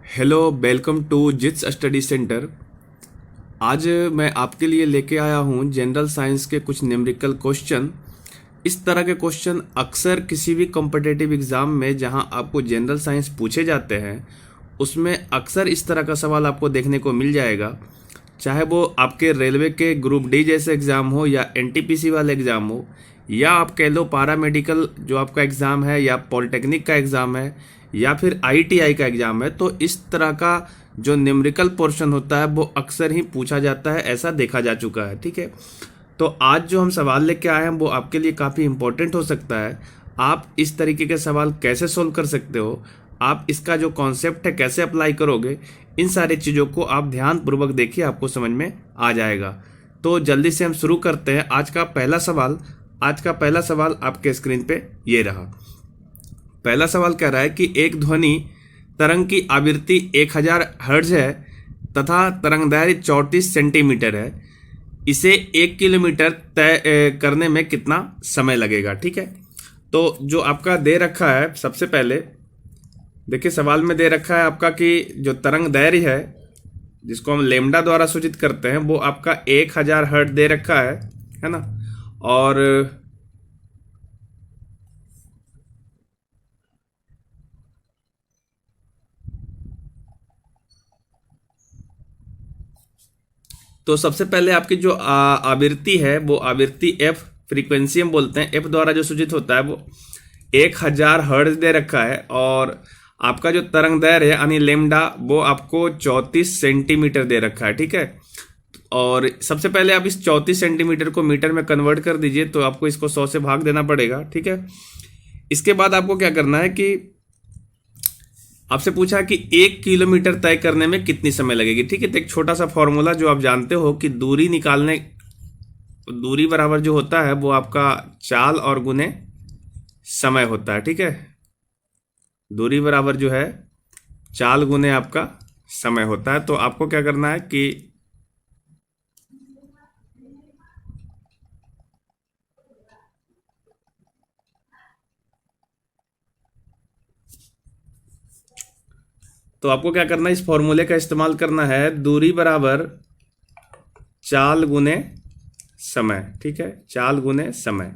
Hello, welcome to JITS study centre. आज मैं आपके लिए लेके आया हूँ जनरल साइंस के कुछ न्यूमेरिकल क्वेश्चन। इस तरह के क्वेश्चन अक्सर किसी भी कॉम्पिटिटिव एग्ज़ाम में जहाँ आपको जनरल साइंस पूछे जाते हैं उसमें अक्सर इस तरह का सवाल आपको देखने को मिल जाएगा। चाहे वो आपके रेलवे के ग्रुप डी जैसे एग्ज़ाम हो या एनटीपीसी वाले एग्ज़ाम हो, या आप कह लो पारा मेडिकल जो आपका एग्ज़ाम है, या पॉलिटेक्निक का एग्ज़ाम है, या फिर आईटीआई का एग्ज़ाम है, तो इस तरह का जो न्यूमेरिकल पोर्शन होता है वो अक्सर ही पूछा जाता है, ऐसा देखा जा चुका है। ठीक है, तो आज जो हम सवाल लेके आए हैं वो आपके लिए काफ़ी इम्पोर्टेंट हो सकता है। आप इस तरीके के सवाल कैसे सोल्व कर सकते हो, आप इसका जो कॉन्सेप्ट है कैसे अप्लाई करोगे, इन सारी चीज़ों को आप ध्यानपूर्वक देखिए, आपको समझ में आ जाएगा। तो जल्दी से हम शुरू करते हैं। आज का पहला सवाल आपके स्क्रीन पे ये रहा। पहला सवाल कह रहा है कि एक ध्वनि तरंग की आवृत्ति 1000 हर्ट्ज है तथा तरंगदैर्घ्य 34 सेंटीमीटर है। इसे 1 किलोमीटर तय करने में कितना समय लगेगा। ठीक है, तो जो आपका दे रखा है, सबसे पहले देखिए सवाल में दे रखा है आपका कि जो तरंग दैर्घ्य है जिसको हम लेमडा द्वारा सूचित करते हैं वो आपका 1000 हर्ट्ज दे रखा है ना। और तो सबसे पहले आपकी जो आवृत्ति है वो आवृत्ति एफ, फ्रीक्वेंसी हम बोलते हैं, एफ द्वारा जो सूचित होता है वो 1000 हर्ट्ज दे रखा है। और आपका जो तरंग दैर्घ्य है यानी लेमडा वो आपको 34 सेंटीमीटर दे रखा है। ठीक है, और सबसे पहले आप इस 34 सेंटीमीटर को मीटर में कन्वर्ट कर दीजिए, तो आपको इसको 100 से भाग देना पड़ेगा। ठीक है, इसके बाद आपको क्या करना है कि आपसे पूछा कि 1 किलोमीटर तय करने में कितनी समय लगेगी। ठीक है, तो एक छोटा सा फॉर्मूला जो आप जानते हो कि दूरी बराबर जो होता है वो आपका चाल और गुने समय होता है। ठीक है, दूरी बराबर जो है चाल गुने आपका समय होता है। तो आपको क्या करना है कि इस फॉर्मूले का इस्तेमाल करना है, दूरी बराबर चाल गुने समय। ठीक है, चाल गुने समय।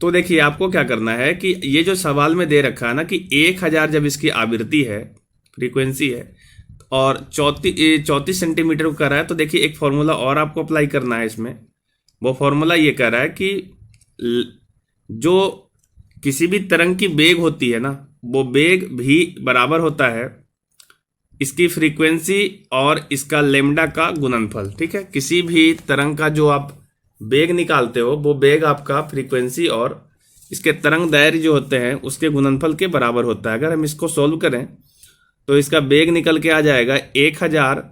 तो देखिए आपको क्या करना है कि ये जो सवाल में दे रखा है ना कि 1000 जब इसकी आवृत्ति है, फ्रीक्वेंसी है, और 34 सेंटीमीटर को कर रहा है, तो देखिए एक फॉर्मूला और आपको अप्लाई करना है इसमें। वो फॉर्मूला ये कह रहा है कि जो किसी भी तरंग की वेग होती है ना, वो वेग भी बराबर होता है इसकी फ्रीक्वेंसी और इसका लेमडा का गुणनफल। ठीक है, किसी भी तरंग का जो आप वेग निकालते हो वो वेग आपका फ्रीक्वेंसी और इसके तरंग दैर्घ्य जो होते हैं उसके गुणनफल के बराबर होता है। अगर हम इसको सोल्व करें तो इसका वेग निकल के आ जाएगा 1000,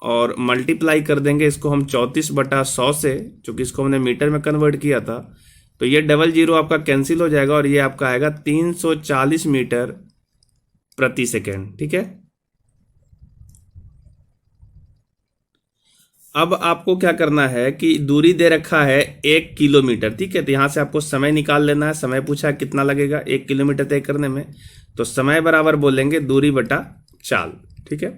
और मल्टीप्लाई कर देंगे इसको हम 34/100 से, चूंकि इसको हमने मीटर में कन्वर्ट किया था, तो ये डबल जीरो आपका कैंसिल हो जाएगा और ये आपका आएगा 340 मीटर प्रति सेकेंड। ठीक है, अब आपको क्या करना है कि दूरी दे रखा है 1 किलोमीटर। ठीक है, तो यहां से आपको समय निकाल लेना है। समय पूछा कितना लगेगा 1 किलोमीटर तय करने में, तो समय बराबर बोलेंगे दूरी बटा चाल। ठीक है,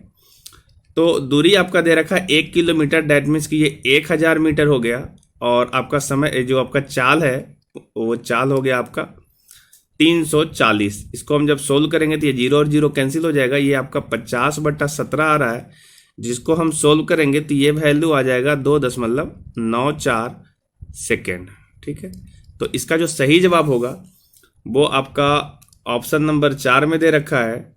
तो दूरी आपका दे रखा है 1 किलोमीटर, डेट मीन्स कि ये 1000 मीटर हो गया, और आपका समय जो आपका चाल है वो चाल हो गया आपका 340। इसको हम जब सोल्व करेंगे तो ये जीरो और जीरो कैंसिल हो जाएगा, ये आपका 50/17 आ रहा है, जिसको हम सोल्व करेंगे तो ये वैल्यू आ जाएगा 2.94 सेकेंड। ठीक है, तो इसका जो सही जवाब होगा वो आपका ऑप्शन नंबर 4 में दे रखा है,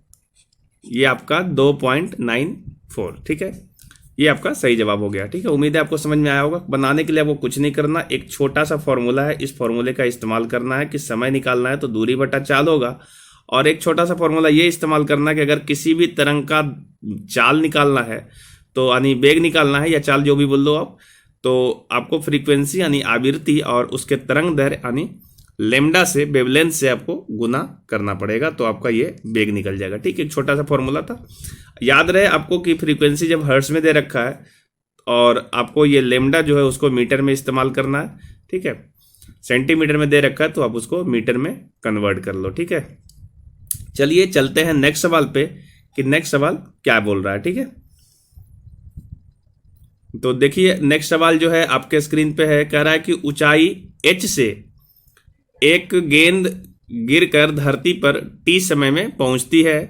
ये आपका 2.94। ठीक है, ये आपका सही जवाब हो गया। ठीक है, उम्मीद है आपको समझ में आया होगा। बनाने के लिए आपको कुछ नहीं करना, एक छोटा सा फॉर्मूला है, इस फॉर्मूले का इस्तेमाल करना है कि समय निकालना है तो दूरी बटा चाल होगा, और एक छोटा सा फॉर्मूला ये इस्तेमाल करना है कि अगर किसी भी तरंग का चाल निकालना है, तो यानी वेग निकालना है या चाल जो भी बोल दो आप, तो आपको फ्रीक्वेंसी यानी आवृत्ति और उसके तरंग दैर्घ्य यानी लेमडा से, वेवलेंथ से आपको गुना करना पड़ेगा, तो आपका ये वेग निकल जाएगा। ठीक है, एक छोटा सा फॉर्मूला था, याद रहे आपको कि फ्रीक्वेंसी जब हर्ट्ज में दे रखा है और आपको ये लेमडा जो है उसको मीटर में इस्तेमाल करना है। ठीक है, सेंटीमीटर में दे रखा है तो आप उसको मीटर में कन्वर्ट कर लो। ठीक है, चलिए चलते हैं नेक्स्ट सवाल पे कि नेक्स्ट सवाल क्या बोल रहा है। ठीक है, तो देखिए नेक्स्ट सवाल जो है आपके स्क्रीन पे है, कह रहा है कि ऊंचाई h से एक गेंद गिरकर धरती पर t समय में पहुंचती है,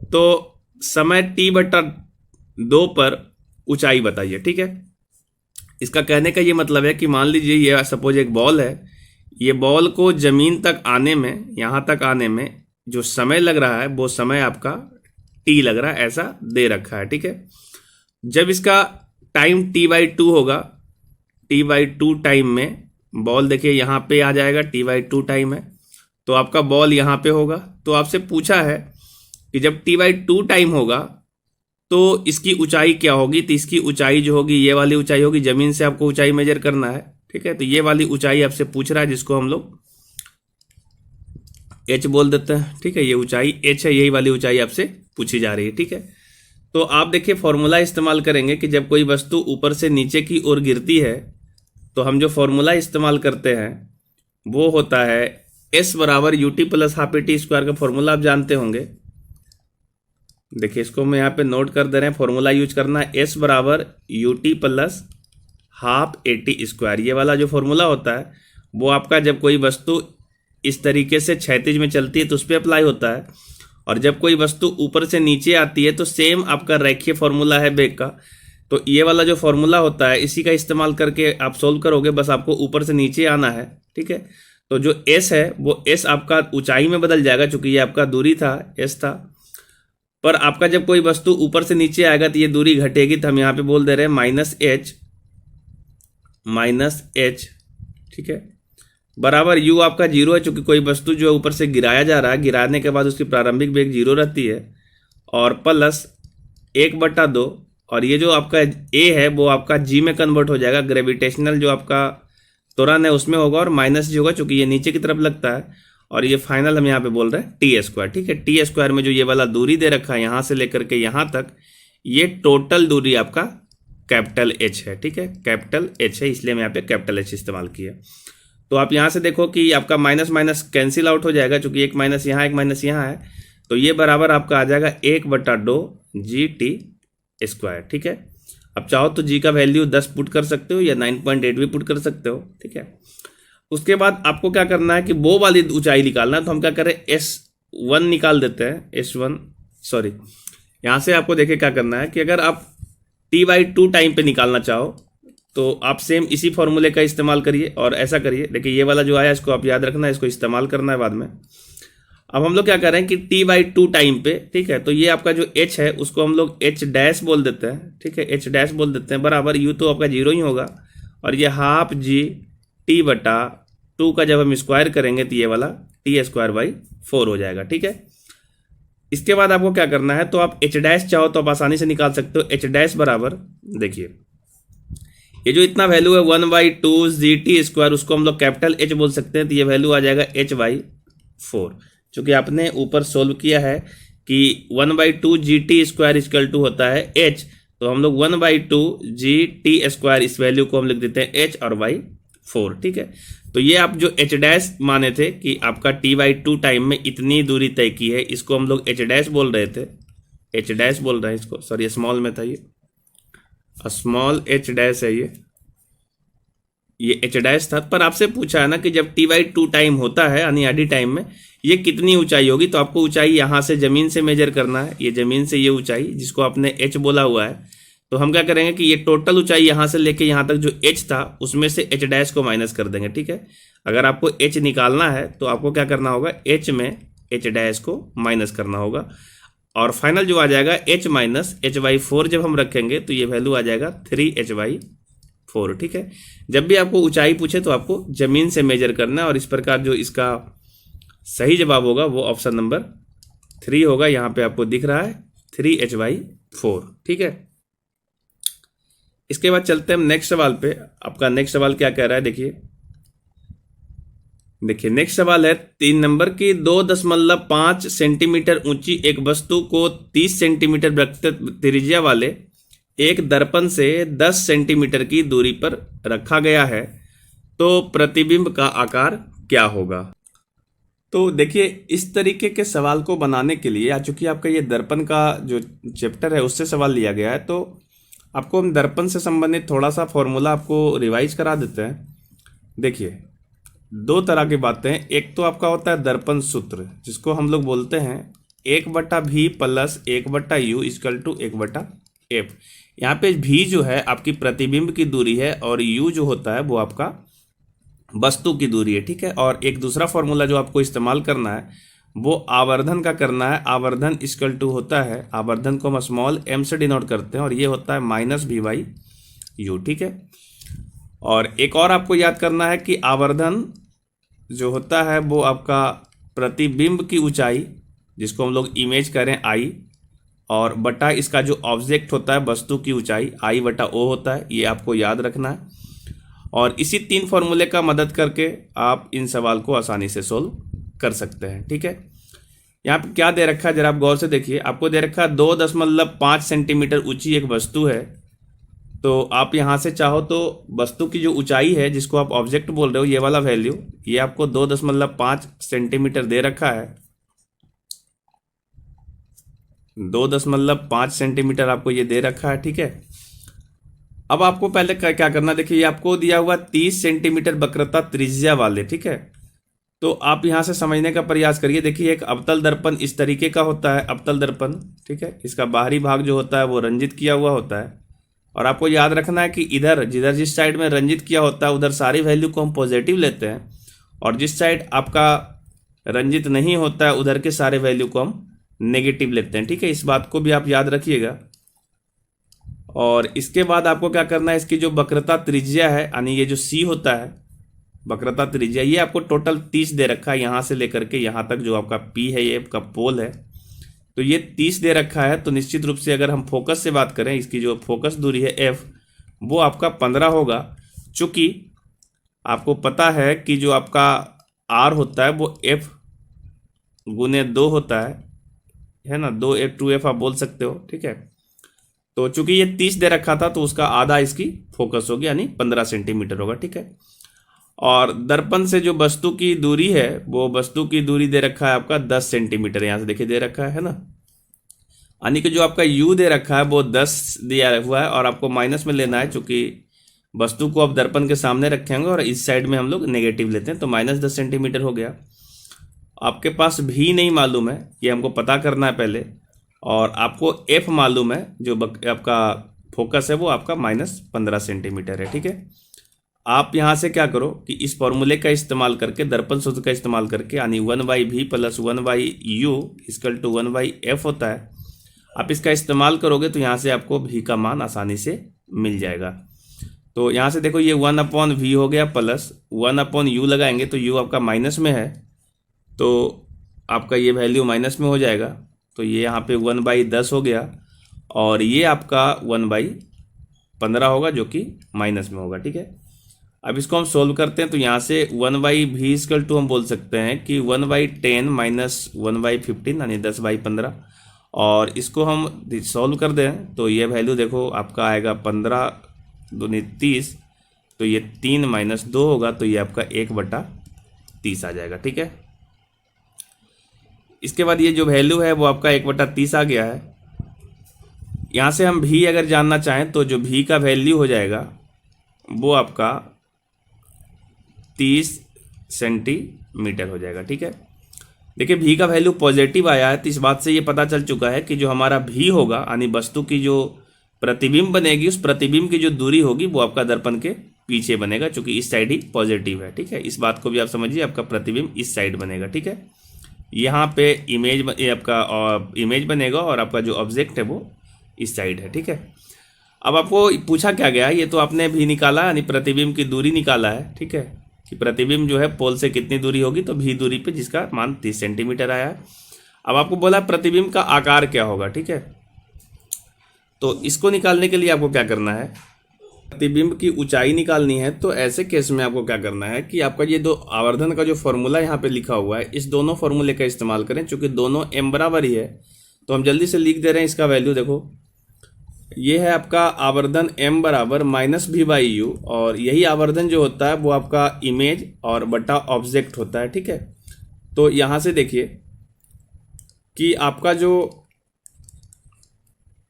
तो समय t/2 पर ऊंचाई बताइए। ठीक है, इसका कहने का ये मतलब है कि मान लीजिए ये सपोज एक बॉल है, ये बॉल को जमीन तक आने में, यहाँ तक आने में जो समय लग रहा है वो समय आपका t लग रहा है, ऐसा दे रखा है। ठीक है, जब इसका टाइम t/2 होगा, t/2 टाइम में बॉल देखिए यहाँ पे आ जाएगा, t/2 टाइम है, तो आपका बॉल यहाँ पे होगा। तो आपसे पूछा है कि जब t/2 टाइम होगा तो इसकी ऊंचाई क्या होगी, तो इसकी ऊंचाई जो होगी ये वाली ऊंचाई होगी, जमीन से आपको ऊंचाई मेजर करना है। ठीक है, तो ये वाली ऊंचाई आपसे पूछ रहा है, जिसको हम लोग h बोल देते हैं। ठीक है, ये ऊंचाई h है, यही वाली ऊंचाई आपसे पूछी जा रही है। ठीक है, तो आप देखिए फॉर्मूला इस्तेमाल करेंगे कि जब कोई वस्तु ऊपर से नीचे की ओर गिरती है तो हम जो फॉर्मूला इस्तेमाल करते हैं वो होता है s बराबर ut plus half at square का फॉर्मूला आप जानते होंगे। देखिए इसको मैं यहाँ पे नोट कर दे रहे हैं, फॉर्मूला यूज करना है s बराबर ut plus half at square. ये वाला जो फॉर्मूला होता है वो आपका जब कोई वस्तु इस तरीके से क्षैतिज में चलती है तो उस पर अप्लाई होता है, और जब कोई वस्तु ऊपर से नीचे आती है तो सेम आपका रेखीय फॉर्मूला है वेग का। तो ये वाला जो फॉर्मूला होता है इसी का इस्तेमाल करके आप सोल्व करोगे, बस आपको ऊपर से नीचे आना है। ठीक है, तो जो s है वो s आपका ऊंचाई में बदल जाएगा, चूंकि ये आपका दूरी था, s था, पर आपका जब कोई वस्तु ऊपर से नीचे आएगा तो ये दूरी घटेगी, तो हम यहाँ पे बोल दे रहे हैं -h। ठीक है, बराबर u आपका 0 है, चूंकि कोई वस्तु जो ऊपर से गिराया जा रहा है, गिराने के बाद उसकी प्रारंभिक वेग 0 रहती है, और प्लस 1/2, और ये जो आपका a है वो आपका g में कन्वर्ट हो जाएगा, ग्रेविटेशनल जो आपका त्वरण है उसमें होगा, और माइनस जी होगा चूंकि ये नीचे की तरफ लगता है, और ये फाइनल हम यहाँ पे बोल रहे हैं t²। ठीक है, t² में जो ये वाला दूरी दे रखा है यहाँ से लेकर के यहाँ तक, ये टोटल दूरी आपका कैपिटल H है। ठीक है, कैपिटल H है, इसलिए मैं यहाँ पे कैपिटल H इस्तेमाल किया। तो आप यहाँ से देखो कि आपका माइनस माइनस कैंसिल आउट हो जाएगा, चूंकि एक माइनस यहाँ एक माइनस यहाँ है, तो ये बराबर आपका आ जाएगा 1/2 g/t²। ठीक है, अब चाहो तो g का वैल्यू 10 पुट कर सकते हो या 9.8 भी पुट कर सकते हो। ठीक है, उसके बाद आपको क्या करना है कि वो वाली ऊंचाई निकालना है, तो हम क्या करें s1 निकाल देते हैं, s1 सॉरी, यहाँ से आपको देखिए क्या करना है कि अगर आप t/2 टाइम पे निकालना चाहो तो आप सेम इसी फॉर्मूले का इस्तेमाल करिए, और ऐसा करिए। देखिए ये वाला जो आया इसको आप याद रखना है, इसको इस्तेमाल करना है बाद में। अब हम लोग क्या कर रहे हैं कि t/2 टाइम पे, ठीक है, तो ये आपका जो h है उसको हम लोग h' बोल देते हैं। ठीक है, h' बोल देते हैं, बराबर u तो आपका 0 ही होगा, और ये हाफ g t/2 का जब हम स्क्वायर करेंगे तो ये वाला t²/4 हो जाएगा। ठीक है, इसके बाद आपको क्या करना है, तो आप h' चाहो तो आप आसानी से निकाल सकते हो। h' बराबर देखिए ये जो इतना वैल्यू है 1/2 gt², उसको हम लोग कैपिटल H बोल सकते हैं, तो ये वैल्यू आ जाएगा h/4। चूंकि आपने ऊपर सोल्व किया है कि 1/2 gt² = होता है h, तो हम लोग 1/2 gt² इस वैल्यू को हम लिख देते हैं h और y4। ठीक है, तो ये आप जो h' माने थे कि आपका t/2 टाइम में इतनी दूरी तय की है, इसको हम लोग h' बोल रहे थे, h' बोल रहे हैं इसको, सॉरी स्मॉल में था, ये स्मॉल h' है, ये h' था। पर आपसे पूछा है ना कि जब t/2 टाइम होता है यानी आधी टाइम में ये कितनी ऊंचाई होगी, तो आपको ऊंचाई यहाँ से जमीन से मेजर करना है, ये जमीन से ये ऊंचाई जिसको आपने h बोला हुआ है, तो हम क्या करेंगे कि ये टोटल ऊंचाई यहाँ से लेके यहाँ तक जो h था उसमें से h' को माइनस कर देंगे। ठीक है, अगर आपको h निकालना है तो आपको क्या करना होगा, h में h' को माइनस करना होगा, और फाइनल जो आ जाएगा h माइनस h/4 जब हम रखेंगे तो ये वैल्यू आ जाएगा 3h/4। ठीक है, जब भी आपको ऊंचाई पूछे तो आपको जमीन से मेजर करना है, और इस प्रकार जो इसका सही जवाब होगा वो ऑप्शन नंबर 3 होगा। यहाँ पे आपको दिख रहा है 3h/4। ठीक है, इसके बाद चलते हैं हम नेक्स्ट सवाल पे। आपका नेक्स्ट सवाल क्या कह रहा है, देखिए नेक्स्ट सवाल है 3 नंबर की 2.5 सेंटीमीटर ऊंची एक वस्तु को 30 सेंटीमीटर वृत्त त्रिज्या वाले एक दर्पण से 10 सेंटीमीटर की दूरी पर रखा गया है, तो प्रतिबिंब का आकार क्या होगा। तो देखिए, इस तरीके के सवाल को बनाने के लिए, या चूंकि आपका ये दर्पण का जो चैप्टर है उससे सवाल लिया गया है, तो आपको हम दर्पण से संबंधित थोड़ा सा फॉर्मूला आपको रिवाइज करा देते हैं। देखिए, दो तरह की बातें हैं। एक तो आपका होता है दर्पण सूत्र, जिसको हम लोग बोलते हैं 1/v plus 1/u equal to 1/f। यहाँ पे v जो है आपकी प्रतिबिंब की दूरी है और u जो होता है वो आपका वस्तु की दूरी है, ठीक है। और एक दूसरा फॉर्मूला जो आपको इस्तेमाल करना है वो आवर्धन का करना है। आवर्धन इक्वल टू होता है, आवर्धन को हम स्मॉल m से डिनोट करते हैं और ये होता है -v/u, ठीक है। और एक और आपको याद करना है कि आवर्धन जो होता है वो आपका प्रतिबिंब की ऊंचाई, जिसको हम लोग इमेज करें i, और बटा इसका जो ऑब्जेक्ट होता है वस्तु की ऊंचाई i/o होता है। ये आपको याद रखना है और इसी 3 फॉर्मूले का मदद करके आप इन सवाल को आसानी से सोल्व कर सकते हैं, ठीक है। यहाँ पे क्या दे रखा है जरा आप गौर से देखिए। आपको दे रखा है 2.5 सेंटीमीटर ऊंची एक वस्तु है। तो आप यहाँ से चाहो तो वस्तु की जो ऊंचाई है, जिसको आप ऑब्जेक्ट बोल रहे हो, ये वाला वैल्यू, ये आपको 2.5 सेंटीमीटर दे रखा है। 2.5 सेंटीमीटर आपको ये दे रखा है, ठीक है। अब आपको पहले क्या करना, देखिए ये आपको दिया हुआ 30 सेंटीमीटर वक्रता त्रिज्या वाले, ठीक है। तो आप यहाँ से समझने का प्रयास करिए। देखिए, एक अवतल दर्पण इस तरीके का होता है, अवतल दर्पण, ठीक है। इसका बाहरी भाग जो होता है वो रंजित किया हुआ होता है और आपको याद रखना है कि इधर जिस साइड में रंजित किया होता है उधर सारी वैल्यू को हम पॉजिटिव लेते हैं और जिस साइड आपका रंजित नहीं होता है उधर के सारे वैल्यू को हम नेगेटिव लेते हैं, ठीक है। इस बात को भी आप याद रखिएगा। और इसके बाद आपको क्या करना है, इसकी जो वक्रता त्रिज्या है, यानी ये जो c होता है वक्रता त्रिज्या, ये आपको टोटल 30 दे रखा है। यहाँ से लेकर के यहाँ तक जो आपका p है, ये आपका पोल है, तो ये 30 दे रखा है। तो निश्चित रूप से अगर हम फोकस से बात करें, इसकी जो फोकस दूरी है f, वो आपका 15 होगा। चूंकि आपको पता है कि जो आपका r होता है वो f गुने 2 होता है ना, 2f 2f आप बोल सकते हो, ठीक है। तो चूंकि ये 30 दे रखा था तो उसका आधा इसकी फोकस होगी, यानी 15 सेंटीमीटर होगा, ठीक है। और दर्पण से जो वस्तु की दूरी है, वो वस्तु की दूरी दे रखा है आपका 10 सेंटीमीटर। यहाँ से देखिए दे रखा है ना, यानी कि जो आपका u दे रखा है वो 10 दिया हुआ है और आपको माइनस में लेना है, चूंकि वस्तु को आप दर्पण के सामने रखेंगे और इस साइड में हम लोग नेगेटिव लेते हैं, तो -10 सेंटीमीटर हो गया। आपके पास भी नहीं मालूम है, ये हमको पता करना है पहले, और आपको f मालूम है, जो आपका फोकस है वो आपका -15 सेंटीमीटर है, ठीक है। आप यहाँ से क्या करो कि इस फॉर्मूले का इस्तेमाल करके, दर्पण सूत्र का इस्तेमाल करके, यानी 1/v plus 1/u equal to 1/f होता है, आप इसका इस्तेमाल करोगे तो यहाँ से आपको v का मान आसानी से मिल जाएगा। तो यहाँ से देखो, ये 1/v हो गया प्लस 1/u लगाएंगे तो u आपका माइनस में है, तो आपका ये वैल्यू माइनस में हो जाएगा। तो ये यहाँ पे 1/10 हो गया और ये आपका 1/15 होगा, जो कि माइनस में होगा, ठीक है। अब इसको हम सोल्व करते हैं तो यहाँ से 1/v इक्वल टू हम बोल सकते हैं कि 1/10 माइनस 1/15, यानी 10/15। और इसको हम सॉल्व कर दें तो ये वैल्यू देखो आपका आएगा 15 दूनी 30, तो ये 3 - 2 होगा, तो ये आपका 1/30 आ जाएगा, ठीक है। इसके बाद ये जो वैल्यू है वो आपका 1/30 आ गया है। यहाँ से हम भी अगर जानना चाहें तो जो भी का वैल्यू हो जाएगा वो आपका 30 सेंटीमीटर हो जाएगा, ठीक है। देखिए, भी का वैल्यू पॉजिटिव आया है, तो इस बात से ये पता चल चुका है कि जो हमारा भी होगा, यानी वस्तु की जो प्रतिबिंब बनेगी, उस प्रतिबिंब की जो दूरी होगी वो आपका दर्पण के पीछे बनेगा, चूंकि इस साइड ही पॉजिटिव है, ठीक है। इस बात को भी आप समझिए, आपका प्रतिबिंब इस साइड बनेगा, ठीक है। यहाँ पे आपका इमेज बनेगा और आपका जो ऑब्जेक्ट है वो इस साइड है, ठीक है। अब आपको पूछा क्या गया, ये तो आपने भी निकाला, यानी प्रतिबिंब की दूरी निकाला है, ठीक है, कि प्रतिबिंब जो है पोल से कितनी दूरी होगी, तो भी दूरी पे, जिसका मान 30 सेंटीमीटर आया है। अब आपको बोला प्रतिबिंब का आकार क्या होगा, ठीक है। तो इसको निकालने के लिए आपको क्या करना है, प्रतिबिंब की ऊंचाई निकालनी है। तो ऐसे केस में आपको क्या करना है कि आपका ये दो आवर्धन का जो फॉर्मूला यहाँ पे लिखा हुआ है, इस दोनों फॉर्मूले का इस्तेमाल करें। चूंकि दोनों m बराबर ही है तो हम जल्दी से लिख दे रहे हैं इसका वैल्यू। देखो, ये है आपका आवर्धन m बराबर -v/u, और यही आवर्धन जो होता है वो आपका इमेज और बटा ऑब्जेक्ट होता है, ठीक है। तो यहाँ से देखिए कि आपका जो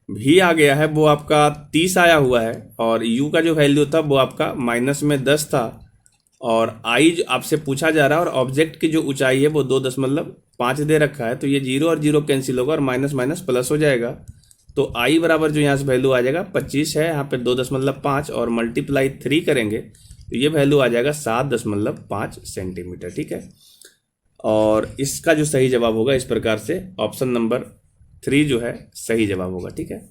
v आ गया है वो आपका 30 आया हुआ है, और u का जो वैल्यू था वो आपका -10 था, और i जो आपसे पूछा जा रहा है, और ऑब्जेक्ट की जो ऊंचाई है वो 2.5 दे रखा है। तो ये 0 और 0 कैंसिल होगा और माइनस माइनस प्लस हो जाएगा। तो i बराबर जो यहाँ से वैल्यू आ जाएगा 25 है, यहाँ पे 2.5 और मल्टीप्लाई 3 करेंगे तो ये वैल्यू आ जाएगा 7.5 सेंटीमीटर। ठीक है, और इसका जो सही जवाब होगा इस प्रकार से ऑप्शन नंबर 3 जो है सही जवाब होगा। ठीक है,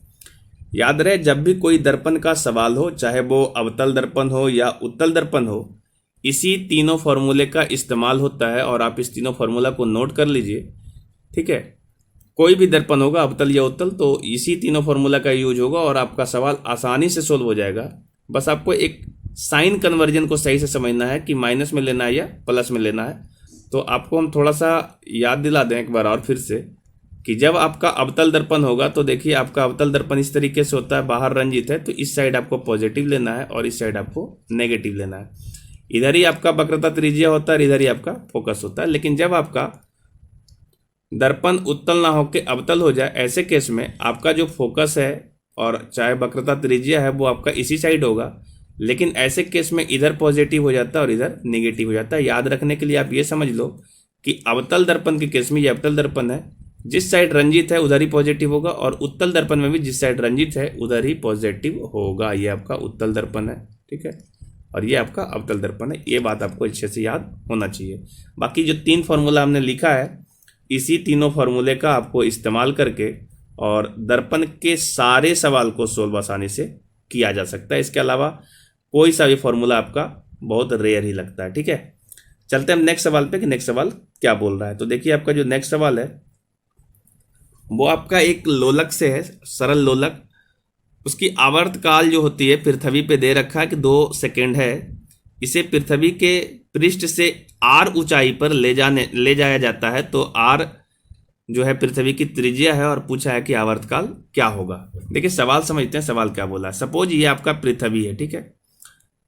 याद रहे जब भी कोई दर्पण का सवाल हो, चाहे वो अवतल दर्पण हो या उत्तल दर्पण हो, इसी तीनों फॉर्मूले का इस्तेमाल होता है, और आप इस तीनों फार्मूला को नोट कर लीजिए। ठीक है, कोई भी दर्पण होगा अवतल या उत्तल तो इसी तीनों फार्मूला का यूज होगा और आपका सवाल आसानी से सोल्व हो जाएगा। बस आपको एक साइन कन्वर्जन को सही से समझना है कि माइनस में लेना है या प्लस में लेना है। तो आपको हम थोड़ा सा याद दिला दें एक बार और फिर से कि जब आपका अवतल दर्पण होगा तो देखिए आपका अवतल दर्पण इस तरीके से होता है, बाहर रंजित है, तो इस साइड आपको पॉजिटिव लेना है और इस साइड आपको नेगेटिव लेना है। इधर ही आपका वक्रता त्रिज्या होता है, इधर ही आपका फोकस होता है। लेकिन जब आपका दर्पण उत्तल ना होकर अवतल हो जाए, ऐसे केस में आपका जो फोकस है और चाहे वक्रता त्रिज्या है वो आपका इसी साइड होगा, लेकिन ऐसे केस में इधर पॉजिटिव हो जाता है और इधर नेगेटिव हो जाता है। याद रखने के लिए आप ये समझ लो कि अवतल दर्पण के केस में ये अवतल दर्पण है, जिस साइड रंजित है उधर ही पॉजिटिव होगा, और उत्तल दर्पण में भी जिस साइड रंजित है उधर ही पॉजिटिव होगा। ये आपका उत्तल दर्पण है। ठीक है, और ये आपका अवतल दर्पण है। ये बात आपको अच्छे से याद होना चाहिए। बाकी जो 3 फार्मूला हमने लिखा है, इसी तीनों फार्मूले का आपको इस्तेमाल करके और दर्पण के सारे सवाल को सोल्व आसानी से किया जा सकता है। इसके अलावा कोई सा भी फार्मूला आपका बहुत रेयर ही लगता है। ठीक है, चलते हैं हम नेक्स्ट सवाल पे कि नेक्स्ट सवाल क्या बोल रहा है। तो देखिए आपका जो नेक्स्ट सवाल है वो आपका एक लोलक से है, सरल लोलक। उसकी आवर्तकाल जो होती है पृथ्वी पे दे रखा है कि 2 सेकेंड है। इसे पृथ्वी के पृष्ठ से r ऊंचाई पर ले जाया जाता है। तो r जो है पृथ्वी की त्रिज्या है और पूछा है कि आवर्तकाल क्या होगा। देखिए सवाल समझते हैं, सवाल क्या बोला है। सपोज ये आपका पृथ्वी है, ठीक है,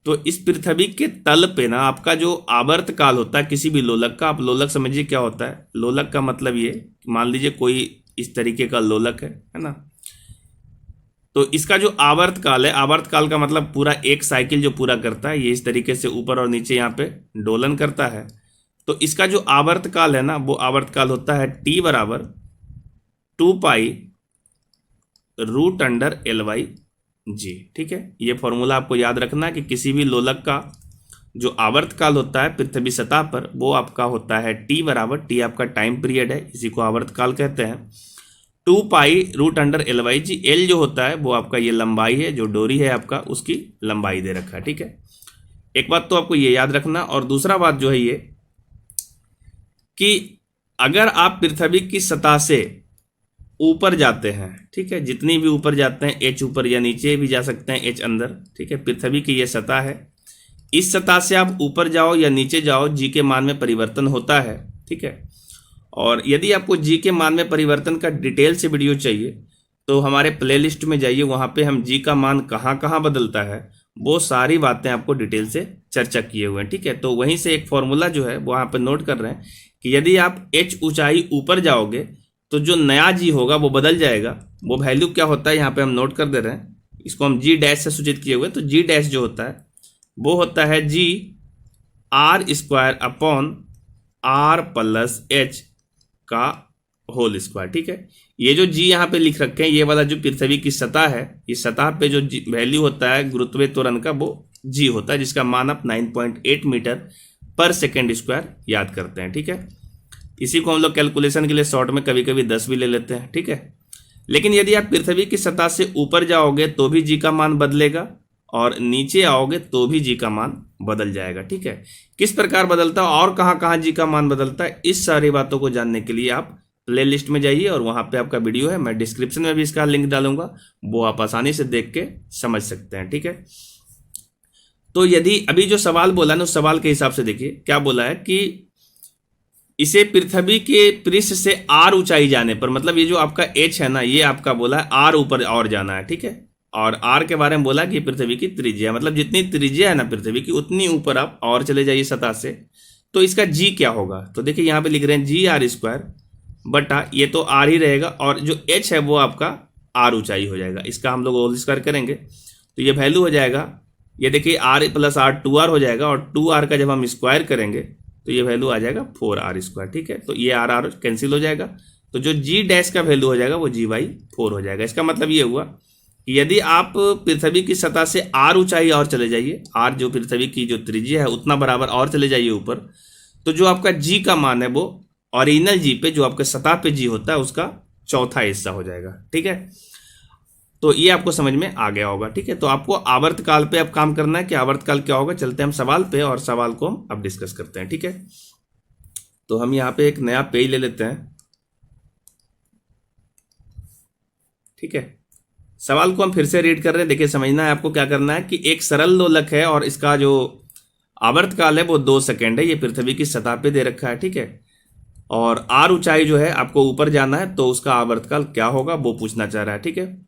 तो इस पृथ्वी के तल पे ना आपका जो आवर्तकाल होता है किसी भी लोलक का, आप लोलक समझिए क्या होता है। लोलक का मतलब ये, मान लीजिए कोई इस तरीके का लोलक है ना, तो इसका जो आवर्तकाल है, आवर्तकाल का मतलब पूरा एक साइकिल जो पूरा करता है, ये इस तरीके से ऊपर और नीचे यहाँ पे डोलन करता है। तो इसका जो आवर्तकाल है ना, वो आवर्तकाल होता है t बराबर 2π√LY जी। ठीक है, ये फॉर्मूला आपको याद रखना है कि किसी भी लोलक का जो आवर्तकाल होता है पृथ्वी सतह पर वो आपका होता है t बराबर, t आपका टाइम पीरियड है, इसी को आवर्तकाल कहते हैं, 2π√LY जी। L जो होता है वो आपका ये लंबाई है, जो डोरी है आपका उसकी लंबाई दे रखा है। ठीक है, एक बात तो आपको ये याद रखना, और दूसरा बात जो है ये कि अगर आप पृथ्वी की सतह से ऊपर जाते हैं, ठीक है, जितनी भी ऊपर जाते हैं, h ऊपर या नीचे भी जा सकते हैं, h अंदर, ठीक है, पृथ्वी की ये सतह है, इस सतह से आप ऊपर जाओ या नीचे जाओ जी के मान में परिवर्तन होता है। ठीक है, और यदि आपको जी के मान में परिवर्तन का डिटेल से वीडियो चाहिए तो हमारे प्लेलिस्ट में जाइए, वहाँ पे हम जी का मान कहाँ कहाँ बदलता है वो सारी बातें आपको डिटेल से चर्चा किए हुए हैं। ठीक है, तो वहीं से एक फॉर्मूला जो है वो यहाँ पे नोट कर रहे हैं कि यदि आप h ऊंचाई ऊपर जाओगे तो जो नया जी होगा वो बदल जाएगा। वो वैल्यू क्या होता है यहाँ पे हम नोट कर दे रहे हैं, इसको हम जी डैश से सूचित किए हुए। तो जी डैश जो होता है वो होता है जी r² का होल स्क्वायर। ठीक है, ये जो जी यहाँ पे लिख रखे हैं, ये वाला जो पृथ्वी की सतह है, इस सतह पे जो वैल्यू होता है गुरुत्वीय त्वरण का वो जी होता है, जिसका मान आप 9.8 मीटर पर सेकेंड स्क्वायर याद करते हैं। ठीक है, इसी को हम लोग कैलकुलेशन के लिए शॉर्ट में कभी कभी 10 भी ले लेते हैं। ठीक है, लेकिन यदि आप पृथ्वी की सतह से ऊपर जाओगे तो भी जी का मान बदलेगा और नीचे आओगे तो भी जी का मान बदल जाएगा। ठीक है, किस प्रकार बदलता है और कहाँ कहाँ जी का मान बदलता है, इस सारी बातों को जानने के लिए आप प्ले लिस्ट में जाइए और वहाँ पे आपका वीडियो है, मैं डिस्क्रिप्शन में भी इसका लिंक डालूंगा, वो आप आसानी से देख के समझ सकते हैं। ठीक है, तो यदि अभी जो सवाल बोला ना, उस सवाल के हिसाब से देखिए क्या बोला है कि इसे पृथ्वी के पृष्ठ से r ऊंचाई जाने पर, मतलब ये जो आपका h है ना, ये आपका बोला है r ऊपर और जाना है। ठीक है, और r के बारे में बोला कि पृथ्वी की त्रिज्या, मतलब जितनी त्रिज्या है ना पृथ्वी की उतनी ऊपर आप और चले जाइए सतह से। तो इसका जी क्या होगा, तो देखिए यहाँ पे लिख रहे हैं जी आर स्क्वायर बटा, ये तो आर ही रहेगा, और जो एच है वो आपका आर ऊंचाई हो जाएगा। इसका हम लोग होल स्क्वायर करेंगे तो ये वैल्यू हो जाएगा, ये देखिए आर प्लस आर 2r हो जाएगा, और 2r का जब हम स्क्वायर करेंगे तो ये वैल्यू आ जाएगा 4r स्क्वायर। ठीक है, तो ये आर आर कैंसिल हो जाएगा, तो जो जी डैश का वैल्यू हो जाएगा वो g/4 हो जाएगा। इसका मतलब ये हुआ कि यदि आप पृथ्वी की सतह से आर ऊंचाई और चले जाइए, आर जो पृथ्वी की जो त्रिज्या है उतना बराबर और चले जाइए ऊपर, तो जो आपका जी का मान है वो ओरिजिनल जी पे, जो आपके सतह पे जी होता है, उसका चौथा हिस्सा हो जाएगा। ठीक है, तो ये आपको समझ में आ गया होगा। ठीक है, तो आपको आवर्तकाल पे अब काम करना है कि आवर्तकाल क्या होगा। चलते हैं हम सवाल पे, और सवाल को हम अब डिस्कस करते हैं। ठीक है, तो हम यहाँ पे एक नया पेज ले लेते हैं। ठीक है, सवाल को हम फिर से रीड कर रहे हैं। देखिए, समझना है आपको क्या करना है कि एक सरल दोलक है और इसका जो आवर्तकाल है वो 2 सेकेंड है। ये पृथ्वी की सतह पे दे रखा है। ठीक है, और आर ऊंचाई जो है आपको ऊपर जाना है, तो उसका आवर्तकाल क्या होगा वो पूछना चाह रहा है। ठीक है,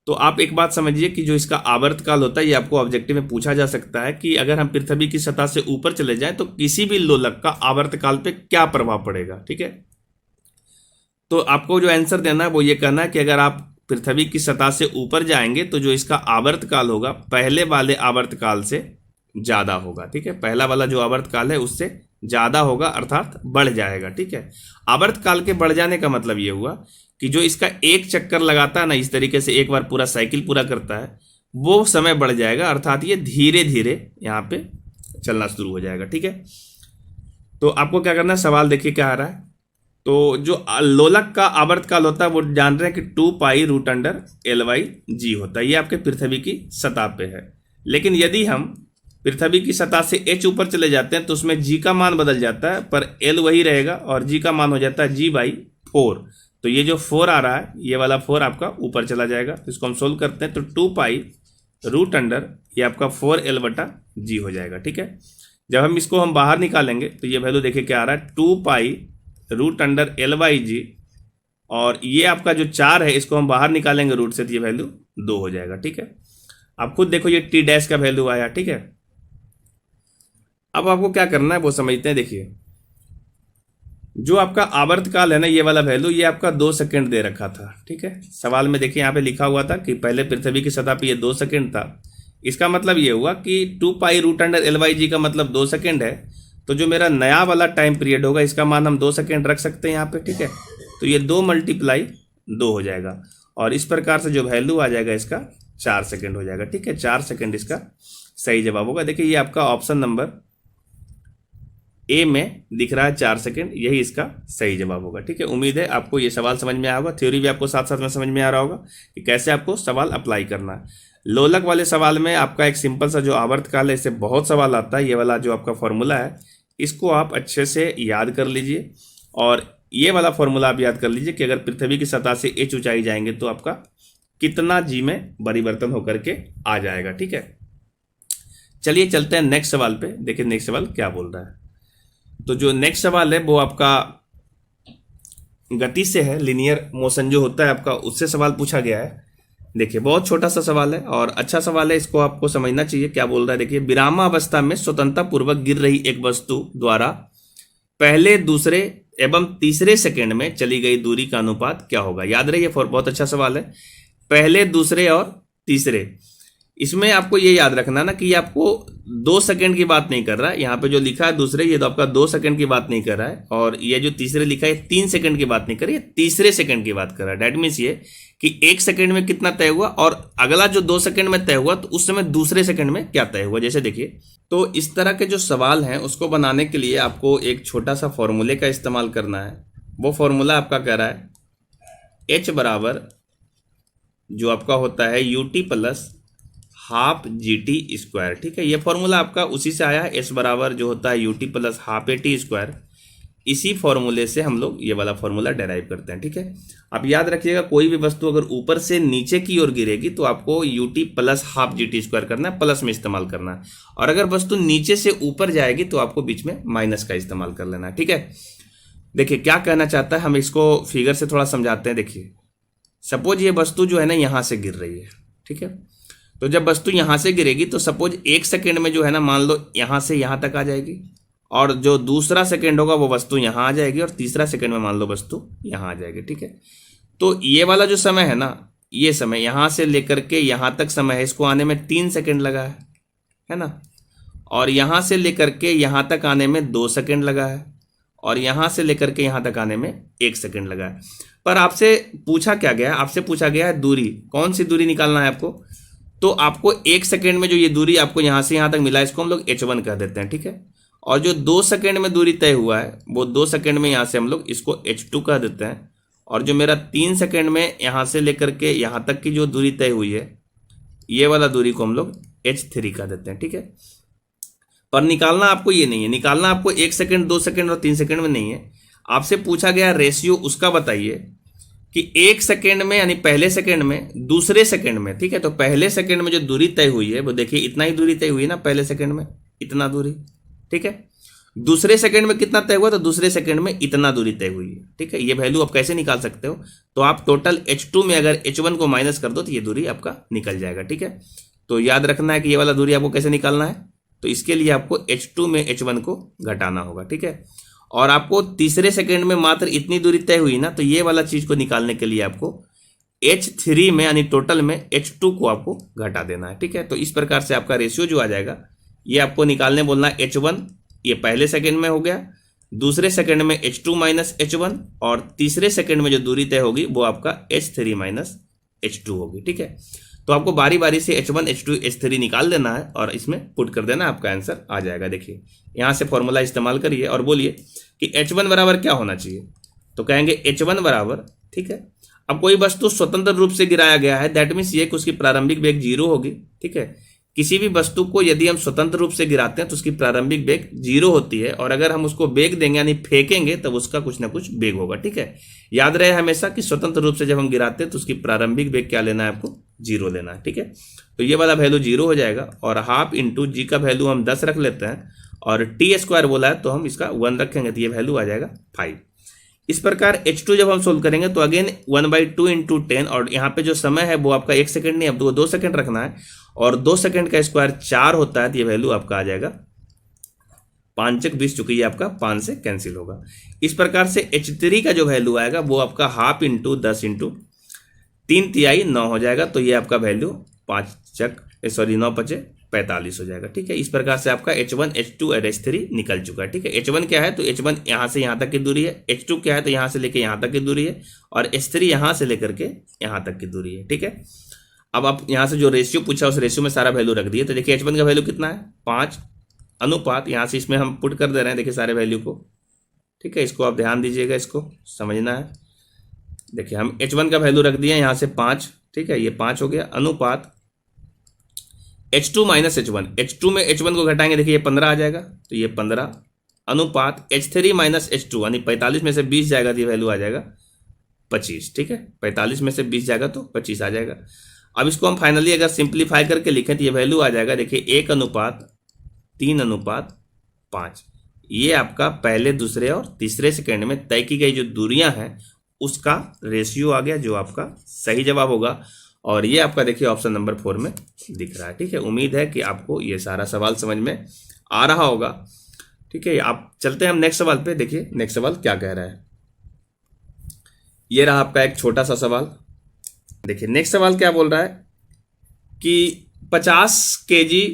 तो आप एक बात समझिए कि जो इसका आवर्तकाल होता है, ये आपको ऑब्जेक्टिव में पूछा जा सकता है कि अगर हम पृथ्वी की सतह से ऊपर चले जाएं तो किसी भी लोलक का आवर्तकाल पे क्या प्रभाव पड़ेगा। ठीक है, तो आपको जो आंसर देना है वो ये कहना है कि अगर आप पृथ्वी की सतह से ऊपर जाएंगे तो जो इसका आवर्तकाल होगा पहले वाले आवर्तकाल से ज्यादा होगा। ठीक है, पहला वाला जो आवर्तकाल है उससे ज्यादा होगा, अर्थात बढ़ जाएगा। ठीक है, आवर्तकाल के बढ़ जाने का मतलब ये हुआ कि जो इसका एक चक्कर लगाता है ना, इस तरीके से एक बार पूरा साइकिल पूरा करता है, वो समय बढ़ जाएगा, अर्थात ये धीरे धीरे यहाँ पे चलना शुरू हो जाएगा। ठीक है, तो आपको क्या करना है, सवाल देखिए क्या आ रहा है। तो जो लोलक का आवर्तकाल होता है वो जान रहे हैं कि 2π√LYG होता है। ये आपके पृथ्वी की सतह पे है, लेकिन यदि हम पृथ्वी की सतह से h ऊपर चले जाते हैं तो उसमें g का मान बदल जाता है, पर l वही रहेगा और g का मान हो जाता है g/4। तो ये जो 4 आ रहा है, ये वाला 4 आपका ऊपर चला जाएगा। तो इसको हम सोल्व करते हैं, तो 2π√, ये आपका 4l/g हो जाएगा। ठीक है, जब हम इसको हम बाहर निकालेंगे तो ये वैल्यू देखिए क्या आ रहा है, 2π√LYG, और ये आपका जो 4 है इसको हम बाहर निकालेंगे रूट से तो ये वैल्यू 2 हो जाएगा। ठीक है, आप खुद देखो ये t डैश का वैल्यू आया। ठीक है, अब आपको क्या करना है वो समझते हैं। देखिए, जो आपका आवर्तकाल है ना, ये वाला वैल्यू, ये आपका 2 सेकंड दे रखा था। ठीक है, सवाल में देखिए यहाँ पे लिखा हुआ था कि पहले पृथ्वी की सतह पे ये 2 सेकंड था। इसका मतलब ये हुआ कि 2π√LYG का मतलब 2 सेकंड है, तो जो मेरा नया वाला टाइम पीरियड होगा इसका मान हम 2 सेकंड रख सकते हैं यहाँ पे। ठीक है, तो ये 2 × 2 हो जाएगा, और इस प्रकार से जो वैल्यू आ जाएगा इसका 4 सेकंड हो जाएगा। ठीक है, 4 सेकंड इसका सही जवाब होगा। देखिए, ये आपका ऑप्शन नंबर ए में दिख रहा है 4 सेकंड, यही इसका सही जवाब होगा। ठीक है, उम्मीद है आपको ये सवाल समझ में आया होगा, थ्योरी भी आपको साथ साथ में समझ में आ रहा होगा कि कैसे आपको सवाल अप्लाई करना है। लोलक वाले सवाल में आपका एक सिंपल सा जो आवर्तकाल है, इससे बहुत सवाल आता है। ये वाला जो आपका फॉर्मूला है इसको आप अच्छे से याद कर लीजिए, और ये वाला फॉर्मूला आप याद कर लीजिए कि अगर पृथ्वी की सतह से h ऊंचाई जाएंगे तो आपका कितना जी में परिवर्तन होकर के आ जाएगा। ठीक है, चलिए चलते हैं नेक्स्ट सवाल पे। देखिए नेक्स्ट सवाल क्या बोल रहा है। तो जो नेक्स्ट सवाल है वो आपका गति से है, लीनियर मोशन जो होता है आपका, उससे सवाल पूछा गया है। देखिए, बहुत छोटा सा सवाल है और अच्छा सवाल है, इसको आपको समझना चाहिए। क्या बोल रहा है, देखिए, विरामावस्था में स्वतंत्रता पूर्वक गिर रही एक वस्तु द्वारा पहले, दूसरे एवं तीसरे सेकंड में चली गई दूरी का अनुपात क्या होगा। याद रहिए, बहुत अच्छा सवाल है। पहले, दूसरे और तीसरे, इसमें आपको ये याद रखना ना कि ये आपको 2 सेकंड की बात नहीं कर रहा है। यहाँ पे जो लिखा है दूसरे, ये तो आपका 2 सेकंड की बात नहीं कर रहा है, और ये जो तीसरे लिखा है 3 सेकंड की बात नहीं कर रही है, तीसरे सेकंड की बात कर रहा है। डेट मीन्स ये कि 1 सेकंड में कितना तय हुआ, और अगला जो 2 सेकंड में तय हुआ तो उस समय दूसरे सेकंड में क्या तय हुआ। जैसे देखिए, तो इस तरह के जो सवाल हैं उसको बनाने के लिए आपको एक छोटा सा फॉर्मूले का इस्तेमाल करना है। वो फॉर्मूला आपका कह रहा है h बराबर जो आपका होता है ut प्लस हाफ GT²। ठीक है, ये फॉर्मूला आपका उसी से आया है, s बराबर जो होता है ut प्लस हाफ AT²। इसी फॉर्मूले से हम लोग ये वाला फॉर्मूला डेराइव करते हैं। ठीक है, आप याद रखिएगा, कोई भी वस्तु अगर ऊपर से नीचे की ओर गिरेगी तो आपको ut प्लस हाफ GT² करना है, प्लस में इस्तेमाल करना है, और अगर वस्तु नीचे से ऊपर जाएगी तो आपको बीच में माइनस का इस्तेमाल कर लेना है। ठीक है, देखिए क्या कहना चाहता है, हम इसको फिगर से थोड़ा समझाते हैं। देखिए, सपोज ये वस्तु जो है ना यहाँ से गिर रही है। ठीक है, तो जब वस्तु यहाँ से गिरेगी तो सपोज 1 सेकेंड में जो है ना, मान लो यहाँ से यहाँ तक आ जाएगी, और जो दूसरा सेकंड होगा वो वस्तु यहाँ आ जाएगी, और तीसरा सेकंड में मान लो वस्तु यहाँ आ जाएगी। ठीक है, तो ये वाला जो समय है ना, ये समय यहाँ से लेकर के यहाँ तक समय है, इसको आने में 3 सेकंड लगा है ना, और यहाँ से लेकर के यहाँ तक आने में 2 सेकंड लगा है, और यहाँ से लेकर के यहाँ तक आने में 1 सेकंड लगा है। पर आपसे पूछा क्या गया है? आपसे पूछा गया है दूरी, कौन सी दूरी निकालना है आपको। तो आपको 1 सेकंड में जो ये दूरी आपको यहाँ से यहाँ तक मिला है, इसको हम लोग h1 कह देते हैं। ठीक है, और जो 2 सेकंड में दूरी तय हुआ है, वो 2 सेकंड में यहाँ से हम लोग इसको h2 कह देते हैं, और जो मेरा 3 सेकंड में यहाँ से लेकर के यहाँ तक की जो दूरी तय हुई है, ये वाला दूरी को हम लोग h3 कह देते हैं। ठीक है, पर निकालना आपको ये नहीं है, निकालना आपको 1 सेकंड, 2 सेकंड और 3 सेकंड में नहीं है। आपसे पूछा गया रेशियो, उसका बताइए कि 1 सेकंड में यानी पहले सेकंड में, दूसरे सेकंड में। ठीक है, तो पहले सेकंड में जो दूरी तय हुई है वो देखिए इतना ही दूरी तय हुई है ना, पहले सेकंड में इतना दूरी। ठीक है, दूसरे सेकंड में कितना तय हुआ, तो दूसरे सेकंड में इतना दूरी तय हुई है। ठीक है, ये वैल्यू आप कैसे निकाल सकते हो, तो आप टोटल h2 में अगर h1 को माइनस कर दो तो ये दूरी आपका निकल जाएगा। ठीक है, तो याद रखना है कि ये वाला दूरी आपको कैसे निकालना है, तो इसके लिए आपको h2 में h1 को घटाना होगा। ठीक है, और आपको तीसरे सेकंड में मात्र इतनी दूरी तय हुई ना, तो ये वाला चीज को निकालने के लिए आपको h3 में यानी टोटल में h2 को आपको घटा देना है। ठीक है, तो इस प्रकार से आपका रेशियो जो आ जाएगा, ये आपको निकालने बोलना है h1, ये पहले सेकंड में हो गया, दूसरे सेकंड में h2 माइनस h1, और तीसरे सेकंड में जो दूरी तय होगी वो आपका h3 माइनस h2 होगी। ठीक है, तो आपको बारी बारी से h1, h2, h3 निकाल देना है और इसमें पुट कर देना, आपका आंसर आ जाएगा। देखिए यहाँ से फॉर्मूला इस्तेमाल करिए और बोलिए कि h1 बराबर क्या होना चाहिए, तो कहेंगे h1 बराबर, ठीक है, अब कोई वस्तु स्वतंत्र रूप से गिराया गया है, दैट मीन्स ये कि उसकी प्रारंभिक वेग 0 होगी। ठीक है, किसी भी वस्तु को यदि हम स्वतंत्र रूप से गिराते हैं तो उसकी प्रारंभिक वेग 0 होती है, और अगर हम उसको वेग देंगे यानी फेंकेंगे तब उसका कुछ ना कुछ वेग होगा। ठीक है, याद रहे हमेशा कि स्वतंत्र रूप से जब हम गिराते हैं तो उसकी प्रारंभिक वेग क्या लेना है, आपको 0 लेना है। ठीक है, तो ये वाला वैल्यू 0 हो जाएगा, और हाफ इंटू जी का वैल्यू हम 10 रख लेते हैं, और टी स्क्वायर बोला है तो हम इसका 1 रखेंगे, तो ये वैल्यू आ जाएगा 5। इस प्रकार h2 जब हम सोल्व करेंगे तो अगेन 1/2 इंटू 10, और यहाँ पे जो समय है वो आपका 1 सेकंड नहीं, अब 2 सेकंड रखना है, और 2 सेकंड का स्क्वायर 4 होता है, तो ये वैल्यू आपका आ जाएगा 5 20, चुकी ये आपका 5 से कैंसिल होगा। इस प्रकार से h3 का जो वैल्यू आएगा वो आपका हाफ इंटू 10 इंटू 3 तिहाई 9 हो जाएगा, तो ये आपका वैल्यू 9 5 45 हो जाएगा। ठीक है, इस प्रकार से आपका h1, h2 और h3 निकल चुका है। ठीक है, h1 क्या है, तो h1 यहाँ से यहाँ तक की दूरी है, h2 क्या है, तो यहाँ से लेकर यहाँ तक की दूरी है, और h3 यहाँ से लेकर के यहाँ तक की दूरी है। ठीक है, अब आप यहाँ से जो रेशियो पूछा उस रेशियो में सारा वैल्यू रख दिए, तो देखिए h1 का वैल्यू कितना है, 5 अनुपात, यहाँ से इसमें हम पुट कर दे रहे हैं, देखिए सारे वैल्यू को। ठीक है, इसको आप ध्यान दीजिएगा, इसको समझना है। देखिए हम h1 का वैल्यू रख दिए यहाँ से 5, ठीक है, ये 5 हो गया, अनुपात h2 माइनस h1, h2 में h1 को घटाएंगे, देखिए ये 15 आ जाएगा, तो ये 15 अनुपात h3 माइनस h2 यानी 45 में से 20 जाएगा, तो ये वैल्यू आ जाएगा 25। ठीक है, 45 में से 20 जाएगा तो 25 आ जाएगा। अब इसको हम फाइनली अगर सिंप्लीफाई करके लिखें तो ये वैल्यू आ जाएगा, देखिए 1 अनुपात 3 अनुपात 5। ये आपका पहले, दूसरे और तीसरे सेकंड में तय की गई जो दूरियां हैं उसका रेशियो आ गया, जो आपका सही जवाब होगा। और ये आपका देखिए ऑप्शन नंबर 4 में दिख रहा है। ठीक है, उम्मीद है कि आपको ये सारा सवाल समझ में आ रहा होगा। ठीक है, आप चलते हैं हम नेक्स्ट सवाल पे। देखिए नेक्स्ट सवाल क्या कह रहा है, ये रहा आपका एक छोटा सा सवाल। देखिए नेक्स्ट सवाल क्या बोल रहा है कि 50 केजी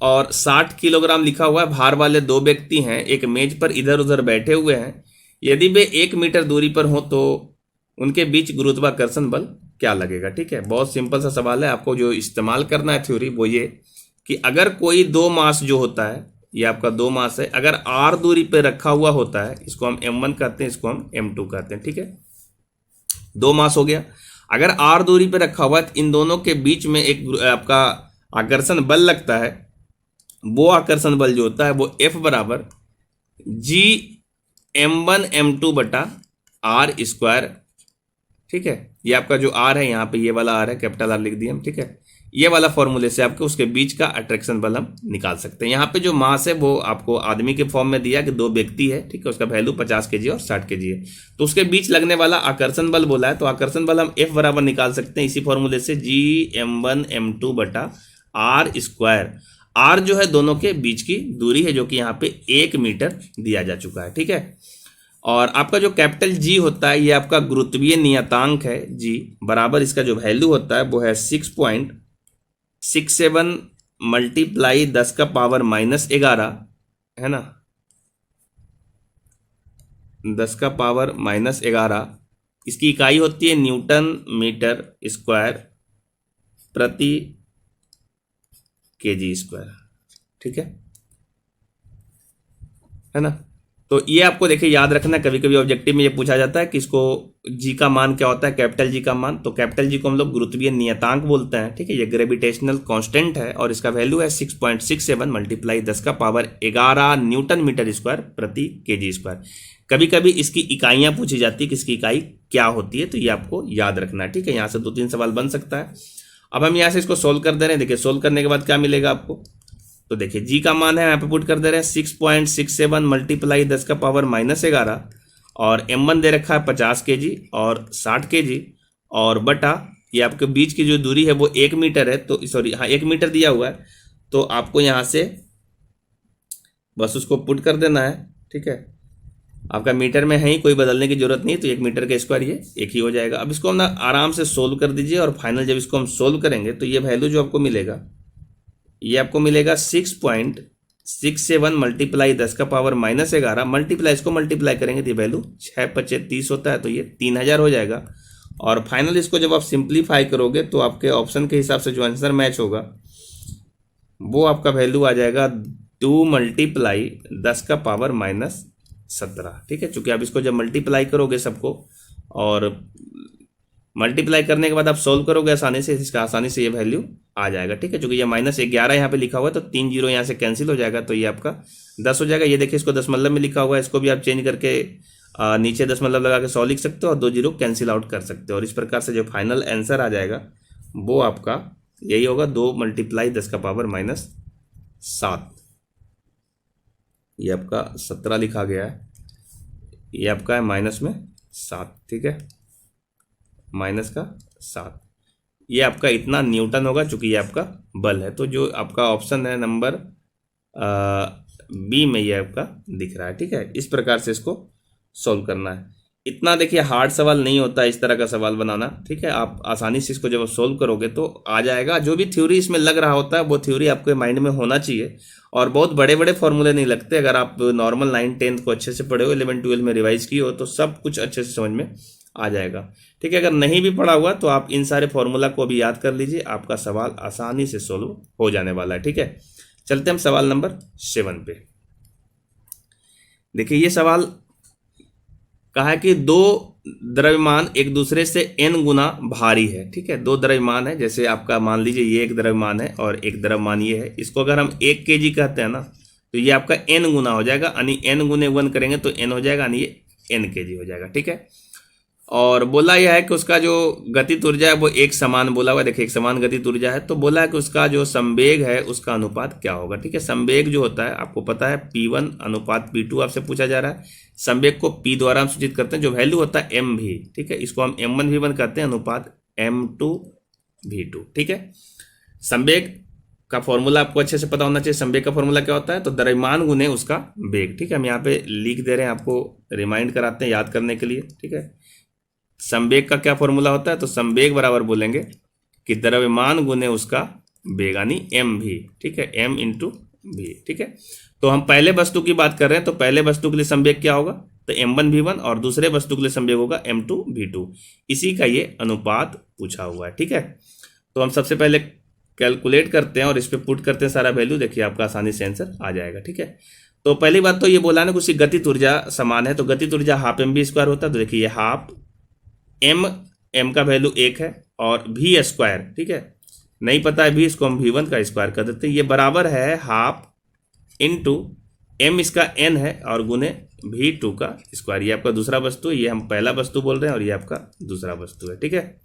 और 60 किलोग्राम लिखा हुआ है, भार वाले 2 व्यक्ति हैं, एक मेज पर इधर उधर बैठे हुए हैं, यदि वे 1 मीटर दूरी पर हो तो उनके बीच गुरुत्वाकर्षण बल क्या लगेगा। ठीक है, बहुत सिंपल सा सवाल है। आपको जो इस्तेमाल करना है थ्योरी वो ये कि अगर कोई 2 मास जो होता है, ये आपका 2 मास है, अगर r दूरी पे रखा हुआ होता है, इसको हम m1 कहते हैं, इसको हम m2 कहते हैं। ठीक है, 2 मास हो गया, अगर r दूरी पे रखा हुआ है तो इन दोनों के बीच में एक आपका आकर्षण बल लगता है। वो आकर्षण बल जो होता है वो F बराबर g m1 m2 बटा r स्क्वायर। ठीक है, ये आपका जो r है, यहाँ पे ये वाला r है, कैपिटल R लिख दिए हम। ठीक है, ये वाला फॉर्मूले से आपको उसके बीच का अट्रैक्शन बल हम निकाल सकते हैं। यहाँ पे जो मास है वो आपको आदमी के फॉर्म में दिया कि 2 व्यक्ति है, ठीक है, उसका वैल्यू 50 केजी और 60 केजी है, तो उसके बीच लगने वाला आकर्षण बल बोला है, तो आकर्षण बल हम F बराबर निकाल सकते हैं इसी फॉर्मूले से, g m1 m2 बटा r स्क्वायर। आर जो है दोनों के बीच की दूरी है, जो कि यहाँ पे 1 मीटर दिया जा चुका है। ठीक है, और आपका जो कैपिटल जी होता है ये आपका गुरुत्वीय नियतांक है जी, बराबर इसका जो वैल्यू होता है वो है 6.67 मल्टीप्लाई 10 का पावर -11 है ना, 10 का पावर -11। इसकी इकाई होती है न्यूटन मीटर स्क्वायर प्रति केजी स्क्वायर। ठीक है ना। तो ये आपको देखिए याद रखना, कभी कभी ऑब्जेक्टिव में ये पूछा जाता है कि इसको जी का मान क्या होता है, कैपिटल जी का मान। तो कैपिटल जी को हम लोग गुरुत्वीय नियतांक बोलते हैं। ठीक है, ये ग्रेविटेशनल कांस्टेंट है और इसका वैल्यू है 6.67 मल्टीप्लाई 10 का पावर 11 न्यूटन मीटर स्क्वायर प्रति केजी स्क्वायर। कभी कभी इसकी इकाइयां पूछी जाती है कि इसकी इकाई क्या होती है, तो ये आपको याद रखना है। ठीक है, यहाँ से 2-3 सवाल बन सकता है। अब हम यहाँ से इसको सोल्व कर दे रहे हैं। देखिए सोल्व करने के बाद क्या मिलेगा आपको, तो देखिए जी का मान है यहाँ पे पुट कर दे रहे हैं 6.67 मल्टीप्लाई 10 का पावर -11 और m1 दे रखा है 50 kg और 60 kg और बटा ये आपके बीच की जो दूरी है वो 1 मीटर है, तो सॉरी हाँ 1 मीटर दिया हुआ है, तो आपको यहाँ से बस उसको पुट कर देना है। ठीक है, आपका मीटर में है ही, कोई बदलने की जरूरत नहीं, तो 1 मीटर का स्क्वायर ये 1 ही हो जाएगा। अब इसको हम ना आराम से सोल्व कर दीजिए और फाइनल जब इसको हम सोल्व करेंगे तो ये वैल्यू जो आपको मिलेगा ये आपको मिलेगा 6.67 मल्टीप्लाई 10 का पावर -11 मल्टीप्लाई, इसको मल्टीप्लाई करेंगे तो ये वैल्यू 6×5 = 30 होता है, तो ये 3000 हो जाएगा। और फाइनल इसको जब आप सिंप्लीफाई करोगे तो आपके ऑप्शन के हिसाब से जो आंसर मैच होगा वो आपका वैल्यू आ जाएगा 2 मल्टीप्लाई 10 का पावर -17। ठीक है, चूंकि आप इसको जब मल्टीप्लाई करोगे सबको और मल्टीप्लाई करने के बाद आप सोल्व करोगे आसानी से, इसका आसानी से ये वैल्यू आ जाएगा। ठीक है, चूंकि ये -11 यहाँ पे लिखा हुआ है तो 3 जीरो यहाँ से कैंसिल हो जाएगा, तो ये आपका 10 हो जाएगा। ये देखिए इसको दशमलव में लिखा हुआ है, इसको भी आप चेंज करके नीचे दशमलव लगा के 100 लिख सकते हो और 2 जीरो कैंसिल आउट कर सकते हो, और इस प्रकार से जो फाइनल आंसर आ जाएगा वो आपका यही होगा 2 मल्टीप्लाई 10 का पावर -7। ये आपका 17 लिखा गया है, ये आपका है -7। ठीक है, -7 ये आपका इतना न्यूटन होगा, चूंकि ये आपका बल है। तो जो आपका ऑप्शन है नंबर बी में ये आपका दिख रहा है। ठीक है, इस प्रकार से इसको सॉल्व करना है। इतना देखिए हार्ड सवाल नहीं होता इस तरह का सवाल बनाना। ठीक है, आप आसानी से इसको जब आप सोल्व करोगे तो आ जाएगा। जो भी थ्योरी इसमें लग रहा होता है वो थ्योरी आपके माइंड में होना चाहिए, और बहुत बड़े बड़े फॉर्मूले नहीं लगते। अगर आप नॉर्मल 9-10 को अच्छे से पढ़े हो, 11-12 में रिवाइज किए हो, तो सब कुछ अच्छे से समझ में आ जाएगा। ठीक है, अगर नहीं भी पढ़ा हुआ तो आप इन सारे फॉर्मूला को भी याद कर लीजिए, आपका सवाल आसानी से सोल्व हो जाने वाला है। ठीक है, चलते हम सवाल नंबर 7 पे। देखिए ये सवाल कहा है कि 2 द्रव्यमान एक दूसरे से n गुना भारी है। ठीक है, 2 द्रव्यमान है, जैसे आपका मान लीजिए ये एक द्रव्यमान है और एक द्रव्यमान ये है। इसको अगर हम 1 kg कहते हैं ना तो ये आपका n गुना हो जाएगा, यानी n गुने 1 करेंगे तो n हो जाएगा, यानी ये n kg हो जाएगा। ठीक है, और बोला यह है कि उसका जो गतिज ऊर्जा है वो एक समान बोला हुआ है। देखिए एक समान गतिज ऊर्जा है, तो बोला है कि उसका जो संवेग है उसका अनुपात क्या होगा। ठीक है, संवेग जो होता है आपको पता है P1 अनुपात P2 आपसे पूछा जा रहा है। संवेग को P द्वारा हम सूचित करते हैं, जो वैल्यू होता है m भी। ठीक है, इसको हम m1v1 कहते हैं अनुपात m2v2। ठीक है, संवेग का फॉर्मूला आपको अच्छे से पता होना चाहिए। संवेग का फॉर्मूला क्या होता है, तो द्रव्यमान गुने उसका वेग। ठीक है, हम यहाँ पे लिख दे रहे हैं, आपको रिमाइंड कराते हैं याद करने के लिए। ठीक है, संवेग का क्या फॉर्मूला होता है, तो संवेग बराबर बोलेंगे कि द्रव्यमान गुने उसका वेग, यानी m भी। ठीक है, m × v। ठीक है, तो हम पहले वस्तु की बात कर रहे हैं, तो पहले वस्तु के लिए संवेग क्या होगा, तो m1v1, और दूसरे वस्तु के लिए संवेग होगा m2v2। इसी का ये अनुपात पूछा हुआ है। ठीक है, तो हम सबसे पहले कैलकुलेट करते हैं और इस पर पुट करते हैं सारा वैल्यू। देखिए आपका आसानी से आंसर आ जाएगा। ठीक है, तो पहली बात तो ये बोला ना कि उसकी गतिज ऊर्जा समान है, तो गतिज ऊर्जा ½ mv² होता है। तो देखिए ये ½ m का वैल्यू 1 है और v²। ठीक है, नहीं पता है v, इसको हम v1 का स्क्वायर कर देते हैं। ये बराबर है ½ m इसका n है और गुने v2 का स्क्वायर। ये आपका दूसरा वस्तु है, ये हम पहला वस्तु बोल रहे हैं और ये आपका दूसरा वस्तु है। ठीक है,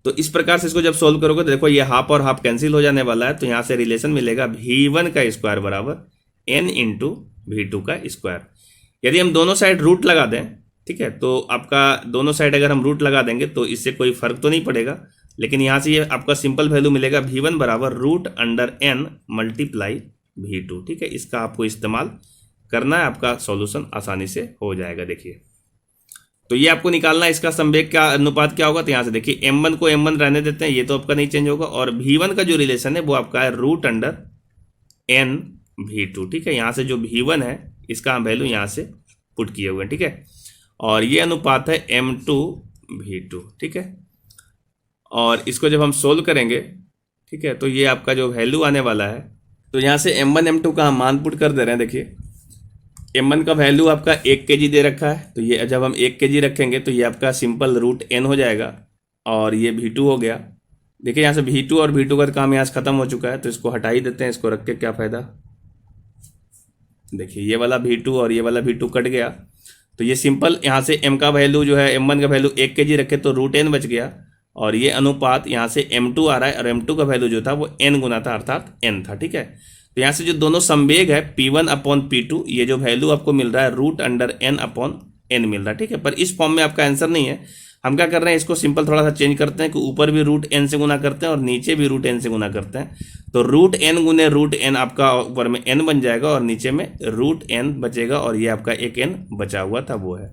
तो इस प्रकार से इसको जब सोल्व करोगे तो देखो ये ½ और ½ कैंसिल हो जाने वाला है, तो यहाँ से रिलेशन मिलेगा v1 का स्क्वायर बराबर n × v2 का स्क्वायर। यदि हम दोनों साइड रूट लगा दें, ठीक है, तो आपका दोनों साइड अगर हम रूट लगा देंगे तो इससे कोई फर्क तो नहीं पड़ेगा, लेकिन यहाँ से ये आपका सिंपल वैल्यू मिलेगा V1 बराबर √n मल्टीप्लाई V2। ठीक है, इसका आपको इस्तेमाल करना है, आपका सॉल्यूशन आसानी से हो जाएगा। देखिए, तो ये आपको निकालना है, इसका संवेग का अनुपात क्या होगा। तो यहाँ से देखिए m1 को m1 रहने देते हैं, ये तो आपका नहीं चेंज होगा, और V1 का जो रिलेशन है वो आपका है √n V2। ठीक है, यहाँ से जो V1 है इसका हम वैल्यू यहाँ से पुट किए हुए हैं। ठीक है, और ये अनुपात है m2 V2। ठीक है, और इसको जब हम सोल्व करेंगे, ठीक है, तो ये आपका जो वैल्यू आने वाला है, तो यहाँ से m1 m2 का हम मान पुट कर दे रहे हैं। देखिए m1 का वैल्यू आपका 1 kg दे रखा है, तो ये जब हम 1 kg रखेंगे तो ये आपका सिंपल √n हो जाएगा, और ये V2 हो गया। देखिए यहाँ से V2 और V2 का काम यहाँ से खत्म हो चुका है, तो इसको हटा ही देते हैं, इसको रख के क्या फ़ायदा। देखिए ये वाला V2 और ये वाला V2 कट गया, तो ये सिंपल यहाँ से m का वैल्यू जो है m1 का वैल्यू 1 kg रखे तो √n बच गया, और ये अनुपात यहाँ से m2 आ रहा है, और m2 का वैल्यू जो था वो n गुना था, अर्थात n था। ठीक है, तो यहाँ से जो दोनों संवेग है P1/P2, ये जो वैल्यू आपको मिल रहा है √n/n मिल रहा है। ठीक है, पर इस फॉर्म में आपका आंसर नहीं है। हम क्या कर रहे हैं, इसको सिंपल थोड़ा सा चेंज करते हैं कि ऊपर भी √n से गुना करते हैं और नीचे भी √n से गुना करते हैं, तो √n गुने √n आपका ऊपर में n बन जाएगा और नीचे में √n बचेगा, और ये आपका एक n बचा हुआ था वो है,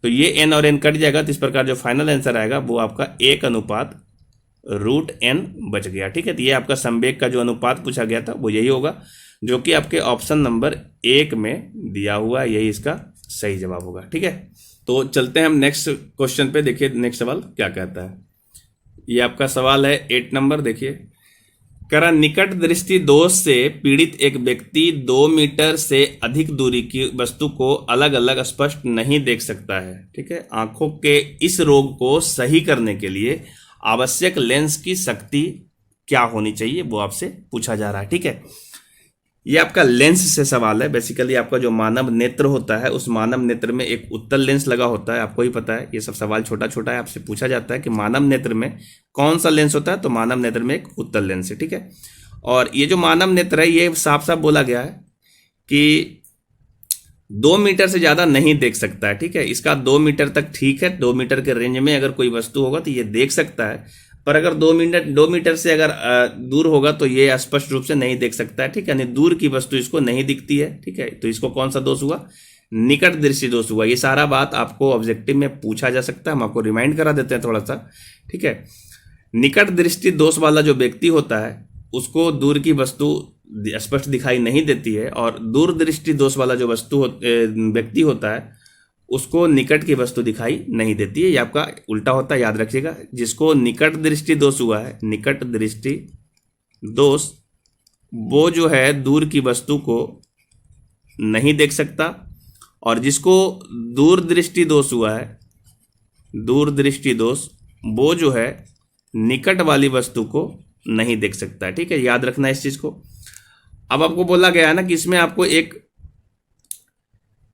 तो ये n और n कट जाएगा। तो इस प्रकार जो फाइनल आंसर आएगा वो आपका 1/√n बच गया। ठीक है, तो ये आपका संवेग का जो अनुपात पूछा गया था वो यही होगा, जो कि आपके ऑप्शन नंबर 1 में दिया हुआ है, यही इसका सही जवाब होगा। ठीक है, तो चलते हैं हम नेक्स्ट क्वेश्चन पे। देखिए नेक्स्ट सवाल क्या कहता है। ये आपका सवाल है 8 नंबर। देखिए, करा निकट दृष्टि दोष से पीड़ित एक व्यक्ति 2 मीटर से अधिक दूरी की वस्तु को अलग अलग स्पष्ट नहीं देख सकता है। ठीक है, आंखों के इस रोग को सही करने के लिए आवश्यक लेंस की शक्ति क्या होनी चाहिए, वो आपसे पूछा जा रहा है। ठीक है, ये आपका लेंस से सवाल है। बेसिकली आपका जो मानव नेत्र होता है, उस मानव नेत्र में एक उत्तल लेंस लगा होता है, आपको ही पता है। ये सब सवाल छोटा छोटा है, आपसे पूछा जाता है कि मानव नेत्र में कौन सा लेंस होता है, तो मानव नेत्र में एक उत्तल लेंस है। ठीक है, और ये जो मानव नेत्र है ये साफ साफ बोला गया है कि 2 मीटर से ज़्यादा नहीं देख सकता है। ठीक है, इसका 2 मीटर तक ठीक है, 2 मीटर के रेंज में अगर कोई वस्तु होगा तो ये देख सकता है, पर अगर 2 मीटर से अगर दूर होगा तो ये स्पष्ट रूप से नहीं देख सकता है। ठीक है, यानी दूर की वस्तु इसको नहीं दिखती है। ठीक है, तो इसको कौन सा दोष हुआ, निकट दृष्टि दोष हुआ। ये सारा बात आपको ऑब्जेक्टिव में पूछा जा सकता है, हम आपको रिमाइंड करा देते हैं थोड़ा सा। ठीक है, निकट दृष्टि दोष वाला जो व्यक्ति होता है उसको दूर की वस्तु स्पष्ट दिखाई नहीं देती है, और दूर दृष्टि दोष वाला जो व्यक्ति होता है उसको निकट की वस्तु दिखाई नहीं देती है। ये आपका उल्टा होता है, याद रखिएगा। जिसको निकट दृष्टि दोष हुआ है, निकट दृष्टि दोष, वो जो है दूर की वस्तु को नहीं देख सकता, और जिसको दूर दृष्टि दोष हुआ है, दूर दृष्टि दोष, वो जो है निकट वाली वस्तु को नहीं देख सकता है। ठीक है, याद रखना इस चीज को। अब आपको बोला गया है ना कि इसमें आपको एक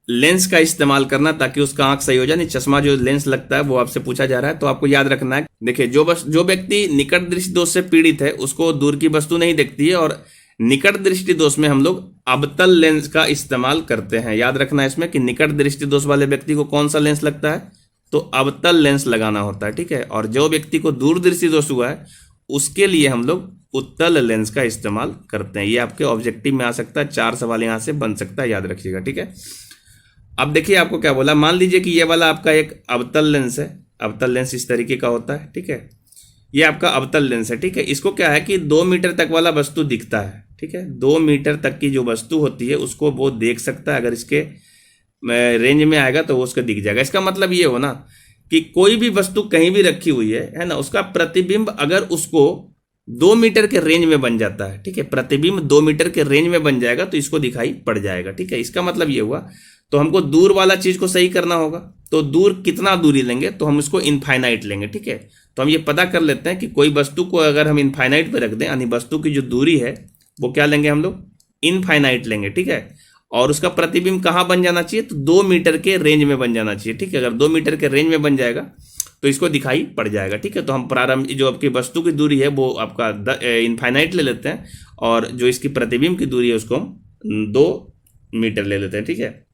लेंस का इस्तेमाल करना ताकि उसका आंख सही हो जाए। नहीं, चश्मा जो लेंस लगता है वो आपसे पूछा जा रहा है, तो आपको याद रखना है। देखिए, जो व्यक्ति निकट दृष्टि दोष से पीड़ित है उसको दूर की वस्तु नहीं दिखती है, और निकट दृष्टि दोष में हम लोग अवतल लेंस का इस्तेमाल करते हैं। याद रखना है इसमें कि निकट दृष्टि दोष वाले व्यक्ति को कौन सा लेंस लगता है, तो अवतल लेंस लगाना होता है। ठीक है, और जो व्यक्ति को दूर दृष्टि दोष हुआ है उसके लिए हम लोग उत्तल लेंस का इस्तेमाल करते हैं। ये आपके ऑब्जेक्टिव में आ सकता है, 4 सवाल यहाँ से बन सकता है, याद रखिएगा। ठीक है, अब देखिए आपको क्या बोला। मान लीजिए कि ये वाला आपका एक अवतल लेंस है। अवतल लेंस इस तरीके का होता है। ठीक है, ये आपका अवतल लेंस है। ठीक है, इसको क्या है कि 2 मीटर तक वाला वस्तु दिखता है। ठीक है, 2 मीटर तक की जो वस्तु होती है उसको वो देख सकता है, अगर इसके रेंज में आएगा तो वो उसको दिख जाएगा। इसका मतलब ये हो ना कि कोई भी वस्तु कहीं भी रखी हुई है ना, उसका प्रतिबिंब अगर उसको 2 मीटर के रेंज में बन जाता है, ठीक है, प्रतिबिंब 2 मीटर के रेंज में बन जाएगा तो इसको दिखाई पड़ जाएगा। ठीक है, इसका मतलब ये हुआ। तो हमको दूर वाला चीज को सही करना होगा, तो दूर कितना दूरी लेंगे, तो हम इसको इनफाइनाइट लेंगे। ठीक है, तो हम ये पता कर लेते हैं कि कोई वस्तु को अगर हम इनफाइनाइट पे रख दें, यानी वस्तु की जो दूरी है वो क्या लेंगे हम लोग, इनफाइनाइट लेंगे। ठीक है, और उसका प्रतिबिंब कहाँ बन जाना चाहिए, तो 2 मीटर के रेंज में बन जाना चाहिए। ठीक है, अगर 2 मीटर के रेंज में बन जाएगा तो इसको दिखाई पड़ जाएगा। ठीक है, तो हम प्रारंभ जो आपकी वस्तु की दूरी है वो आपका इनफाइनाइट ले लेते हैं, और जो इसकी प्रतिबिंब की दूरी है उसको हम 2 मीटर ले लेते हैं। ठीक है,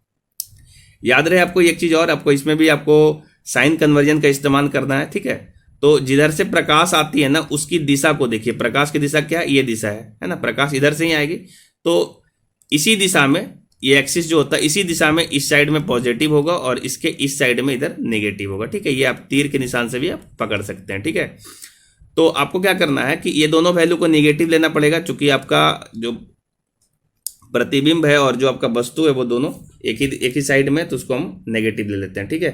याद रहे आपको एक चीज और, आपको इसमें भी आपको साइन कन्वर्जन का इस्तेमाल करना है। ठीक है, तो जिधर से प्रकाश आती है ना उसकी दिशा को देखिए, प्रकाश की दिशा क्या है, ये दिशा है ना, प्रकाश इधर से ही आएगी। तो इसी दिशा में ये एक्सिस जो होता है, इसी दिशा में इस साइड में पॉजिटिव होगा और इसके इस साइड में इधर नेगेटिव होगा, ठीक है। ये आप तीर के निशान से भी आप पकड़ सकते हैं, ठीक है। तो आपको क्या करना है कि ये दोनों वैल्यू को नेगेटिव लेना पड़ेगा, चूंकि आपका जो प्रतिबिंब है और जो आपका वस्तु है वो दोनों एक ही साइड में, तो उसको हम नेगेटिव ले लेते हैं, ठीक है।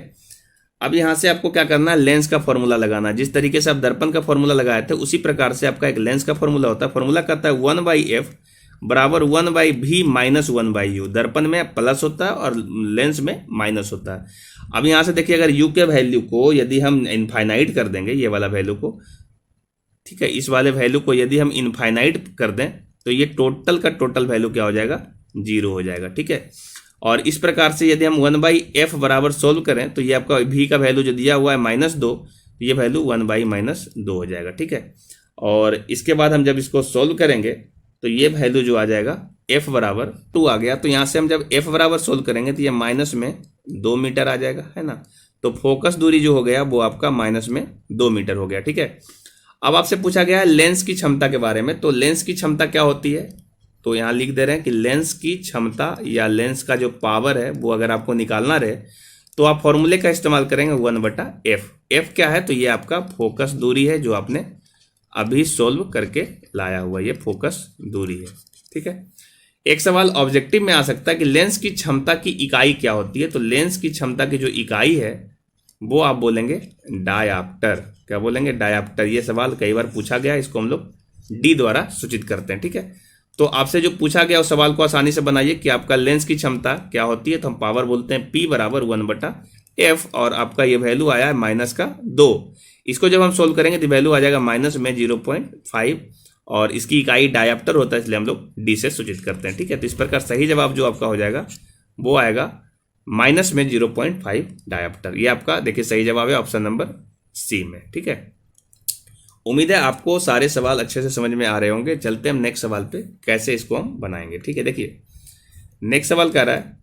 अब यहाँ से आपको क्या करना है, लेंस का फॉर्मूला लगाना है। जिस तरीके से आप दर्पण का फॉर्मूला लगाए थे उसी प्रकार से आपका एक लेंस का फॉर्मूला होता है। फॉर्मूला कहता है 1/f बराबर 1/v माइनस 1/u। दर्पण में प्लस होता है और लेंस में माइनस होता है। अब यहाँ से देखिए, अगर u के वैल्यू को यदि हम इनफाइनाइट कर देंगे, ये वाला वैल्यू को, ठीक है, इस वाले वैल्यू को यदि हम इनफाइनाइट कर दें तो ये टोटल का टोटल वैल्यू क्या हो जाएगा, 0 हो जाएगा, ठीक है। और इस प्रकार से यदि हम 1/f बराबर सोल्व करें तो ये आपका v का वैल्यू जो दिया हुआ है -2, तो ये वैल्यू 1/-2 हो जाएगा, ठीक है। और इसके बाद हम जब इसको सोल्व करेंगे तो ये वैल्यू जो आ जाएगा f बराबर 2 आ गया। तो यहाँ से हम जब f बराबर सोल्व करेंगे तो ये माइनस में 2 मीटर आ जाएगा, है ना। तो फोकस दूरी जो हो गया वो आपका माइनस में 2 मीटर हो गया, ठीक है। अब आपसे पूछा गया है लेंस की क्षमता के बारे में। तो लेंस की क्षमता क्या होती है, तो यहाँ लिख दे रहे हैं कि लेंस की क्षमता या लेंस का जो पावर है वो अगर आपको निकालना रहे तो आप फॉर्मूले का इस्तेमाल करेंगे 1/f। f क्या है, तो ये आपका फोकस दूरी है जो आपने अभी सोल्व करके लाया हुआ, ये फोकस दूरी है, ठीक है। एक सवाल ऑब्जेक्टिव में आ सकता है कि लेंस की क्षमता की इकाई क्या होती है। तो लेंस की क्षमता की जो इकाई है वो आप बोलेंगे डायाप्टर। क्या बोलेंगे, डायाप्टर। ये सवाल कई बार पूछा गया, इसको हम लोग डी द्वारा सूचित करते हैं, ठीक है। तो आपसे जो पूछा गया उस सवाल को आसानी से बनाइए कि आपका लेंस की क्षमता क्या होती है। तो हम पावर बोलते हैं P बराबर 1/f और आपका ये वैल्यू आया है -2। इसको जब हम सोल्व करेंगे तो वैल्यू आ जाएगा माइनस में 0.5 और इसकी इकाई डायाप्टर होता है, इसलिए हम लोग डी से सूचित करते हैं, ठीक है। तो इस प्रकार सही जवाब जो आपका हो जाएगा वो आएगा -0.5 डायाप्टर। ये आपका देखिए सही जवाब है ऑप्शन नंबर सी में, ठीक है। उम्मीद है आपको सारे सवाल अच्छे से समझ में आ रहे होंगे। चलते हैं हम नेक्स्ट सवाल पे, कैसे इसको हम बनाएंगे, ठीक है। देखिए नेक्स्ट सवाल कह रहा है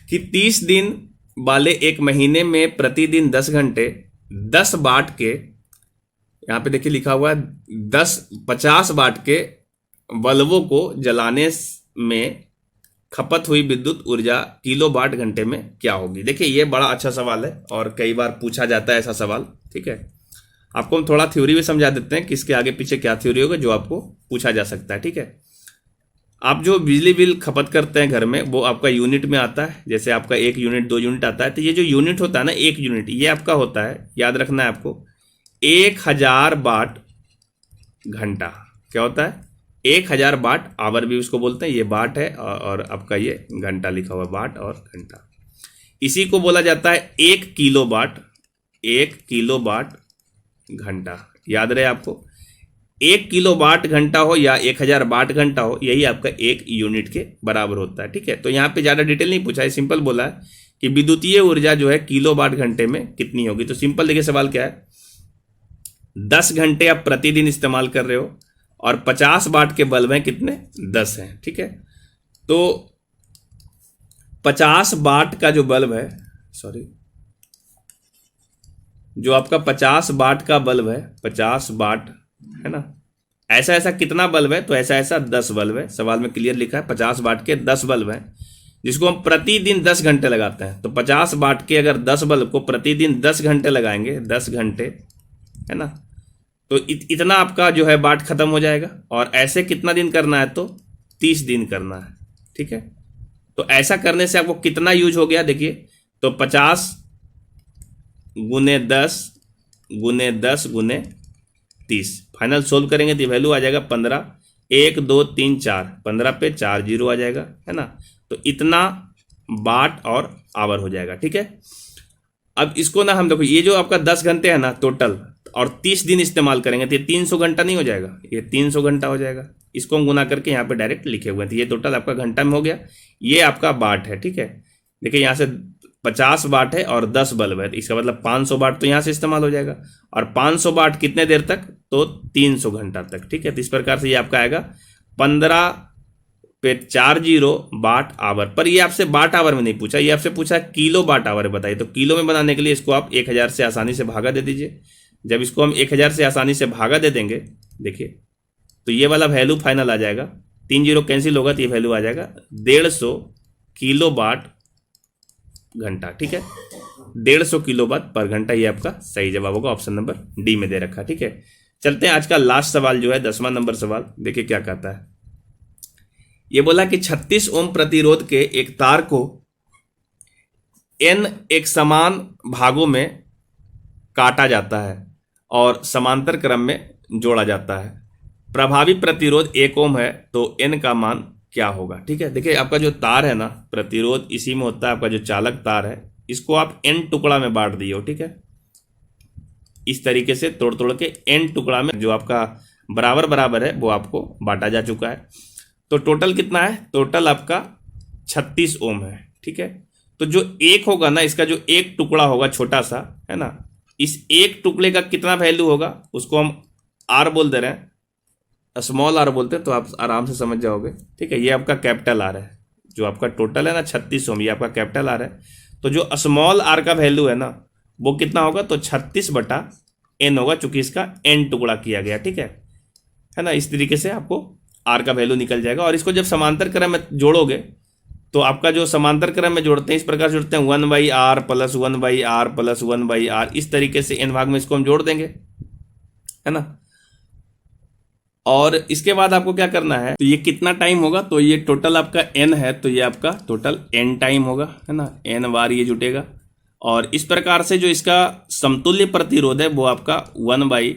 कि 30 दिन वाले एक महीने में प्रतिदिन 10 घंटे 10 वाट के, यहाँ पे देखिए लिखा हुआ है 50 वाट के बल्बों को जलाने में खपत हुई विद्युत ऊर्जा किलोवाट घंटे में क्या होगी। देखिए ये बड़ा अच्छा सवाल है और कई बार पूछा जाता है ऐसा सवाल, ठीक है। आपको हम थोड़ा थ्योरी भी समझा देते हैं कि इसके आगे पीछे क्या थ्योरी होगा जो आपको पूछा जा सकता है, ठीक है। आप जो बिजली बिल खपत करते हैं घर में वो आपका यूनिट में आता है। जैसे आपका 1 यूनिट 2 यूनिट आता है, तो ये जो यूनिट होता है ना, 1 यूनिट, ये आपका होता है, याद रखना है आपको, 1000 वाट घंटा। क्या होता है, 1000 वाट आवर भी उसको बोलते हैं, ये वाट है और आपका ये घंटा लिखा हुआ, वाट और घंटा। इसी को बोला जाता है 1 किलोवाट, 1 किलोवाट घंटा। याद रहे आपको, 1 किलोवाट घंटा हो या 1000 वाट घंटा हो, यही आपका 1 यूनिट के बराबर होता है, ठीक है। तो यहाँ पे ज़्यादा डिटेल नहीं पूछा है, सिंपल बोला है कि विद्युतीय ऊर्जा जो है किलोवाट घंटे में कितनी होगी। तो सिंपल देखिए सवाल क्या है, 10 घंटे आप प्रतिदिन इस्तेमाल कर रहे हो और 50 वाट के बल्ब हैं कितने, 10 हैं, ठीक है। तो 50 वाट का जो बल्ब है, सॉरी, जो आपका 50 वाट का बल्ब है, 50 वाट है ना, ऐसा ऐसा कितना बल्ब है, तो ऐसा ऐसा 10 बल्ब है। सवाल में क्लियर लिखा है 50 वाट के 10 बल्ब हैं जिसको हम प्रतिदिन 10 घंटे लगाते हैं। तो 50 वाट के अगर 10 बल्ब को प्रतिदिन 10 घंटे लगाएंगे, 10 घंटे, है ना, तो इतना आपका जो है वाट खत्म हो जाएगा। और ऐसे कितना दिन करना है, तो 30 दिन करना है, ठीक है। तो ऐसा करने से आपको कितना यूज हो गया, देखिए, तो 50 गुने 10 गुने 10 गुने 30, फाइनल सोल्व करेंगे तो वैल्यू आ जाएगा 15, 1 2 3 4, 15 पे 4 जीरो आ जाएगा, है ना। तो इतना वाट और आवर हो जाएगा, ठीक है। अब इसको ना हम देखो, ये जो आपका 10 घंटे है ना टोटल, और 30 दिन इस्तेमाल करेंगे तो ये 300 घंटा नहीं हो जाएगा, ये 300 घंटा हो जाएगा। इसको हम गुना करके यहाँ पे डायरेक्ट लिखे हुए हैं, तो ये टोटल आपका घंटा में हो गया। ये आपका वाट है, ठीक है। देखिए यहाँ से 50 वाट है और 10 बल्ब है, तो इसका मतलब 500 वाट तो यहाँ से इस्तेमाल हो जाएगा। और 500 वाट कितने देर तक, तो 300 घंटा तक, ठीक है। तो इस प्रकार से ये आपका आएगा 15 फिर 40 वाट आवर। पर ये आपसे वाट आवर में नहीं पूछा, ये आपसे पूछा किलो वाट आवर बताइए। तो किलो में बनाने के लिए इसको आप 1000 से आसानी से भागा दे दीजिए। जब इसको हम 1000 से आसानी से भागा दे देंगे, देखिए, तो ये वाला वैल्यू फाइनल आ जाएगा, 3 जीरो कैंसिल होगा तो ये वैल्यू आ जाएगा 150 किलो वाट घंटा। ठीक है, 150 किलो वाट पर घंटा, ये आपका सही जवाब होगा। ऑप्शन नंबर डी में दे रखा। ठीक है, चलते हैं आज का लास्ट सवाल जो है 10वां नंबर सवाल। देखिए क्या कहता है। ये बोला कि 36 ओम प्रतिरोध के एक तार को n एक समान भागों में काटा जाता है और समांतर क्रम में जोड़ा जाता है। प्रभावी प्रतिरोध 1 ओम है, तो n का मान क्या होगा। ठीक है, देखिए आपका जो तार है ना, प्रतिरोध इसी में होता है। आपका जो चालक तार है, इसको आप n टुकड़ा में बांट दिए हो। ठीक है, इस तरीके से तोड़ तोड़ के n टुकड़ा में जो आपका बराबर बराबर है वो आपको बांटा जा चुका है। तो टोटल कितना है, टोटल आपका 36 ओम है। ठीक है, तो जो एक होगा ना, इसका जो एक टुकड़ा होगा छोटा सा, है ना, इस एक टुकड़े का कितना वैल्यू होगा उसको हम आर बोल दे रहे हैं, स्मॉल आर बोलते हैं, तो आप आराम से समझ जाओगे। ठीक है, ये आपका कैपिटल आर है। जो आपका टोटल है ना 36 ओम, ये आपका कैपिटल आर है। तो जो स्मॉल आर का वैल्यू है ना, वो कितना होगा, तो 36/n होगा, चूंकि इसका n टुकड़ा किया गया। ठीक है ना, इस तरीके से आपको आर का वैल्यू निकल जाएगा। और इसको जब समांतर क्रम में जोड़ोगे, तो आपका जो समांतर क्रम में जोड़ते हैं, इस प्रकार से जोड़ते हैं 1/r + 1/r + 1/r, इस तरीके से n भाग में इसको हम जोड़ देंगे, है ना। और इसके बाद आपको क्या करना है, तो ये कितना टाइम होगा, तो ये टोटल आपका n है, तो ये आपका टोटल n टाइम होगा, है ना, n बार ये जुटेगा। और इस प्रकार से जो इसका समतुल्य प्रतिरोध है वो आपका 1/,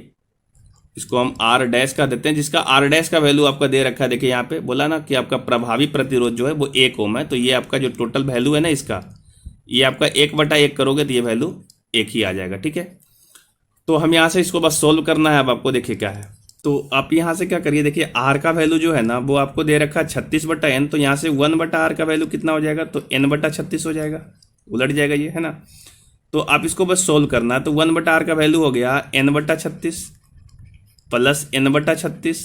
इसको हम r डैश का देते हैं, जिसका r डैश का वैल्यू आपका दे रखा है। देखिए यहाँ पे बोला ना कि आपका प्रभावी प्रतिरोध जो है वो 1 ओम है, तो ये आपका जो टोटल वैल्यू है ना इसका, ये आपका 1/1 करोगे तो ये वैल्यू 1 ही आ जाएगा। ठीक है, तो हम यहाँ से इसको बस सोल्व करना है। अब आपको देखिए क्या है, तो आप यहाँ से क्या करिए, देखिए r का वैल्यू जो है ना वो आपको दे रखा है 36/n, तो यहाँ से 1/r का वैल्यू कितना हो जाएगा, तो n/36 हो जाएगा, उलट जाएगा ये, है ना। तो आप इसको बस सोल्व करना है। तो 1/r का वैल्यू हो गया n/36 + n/36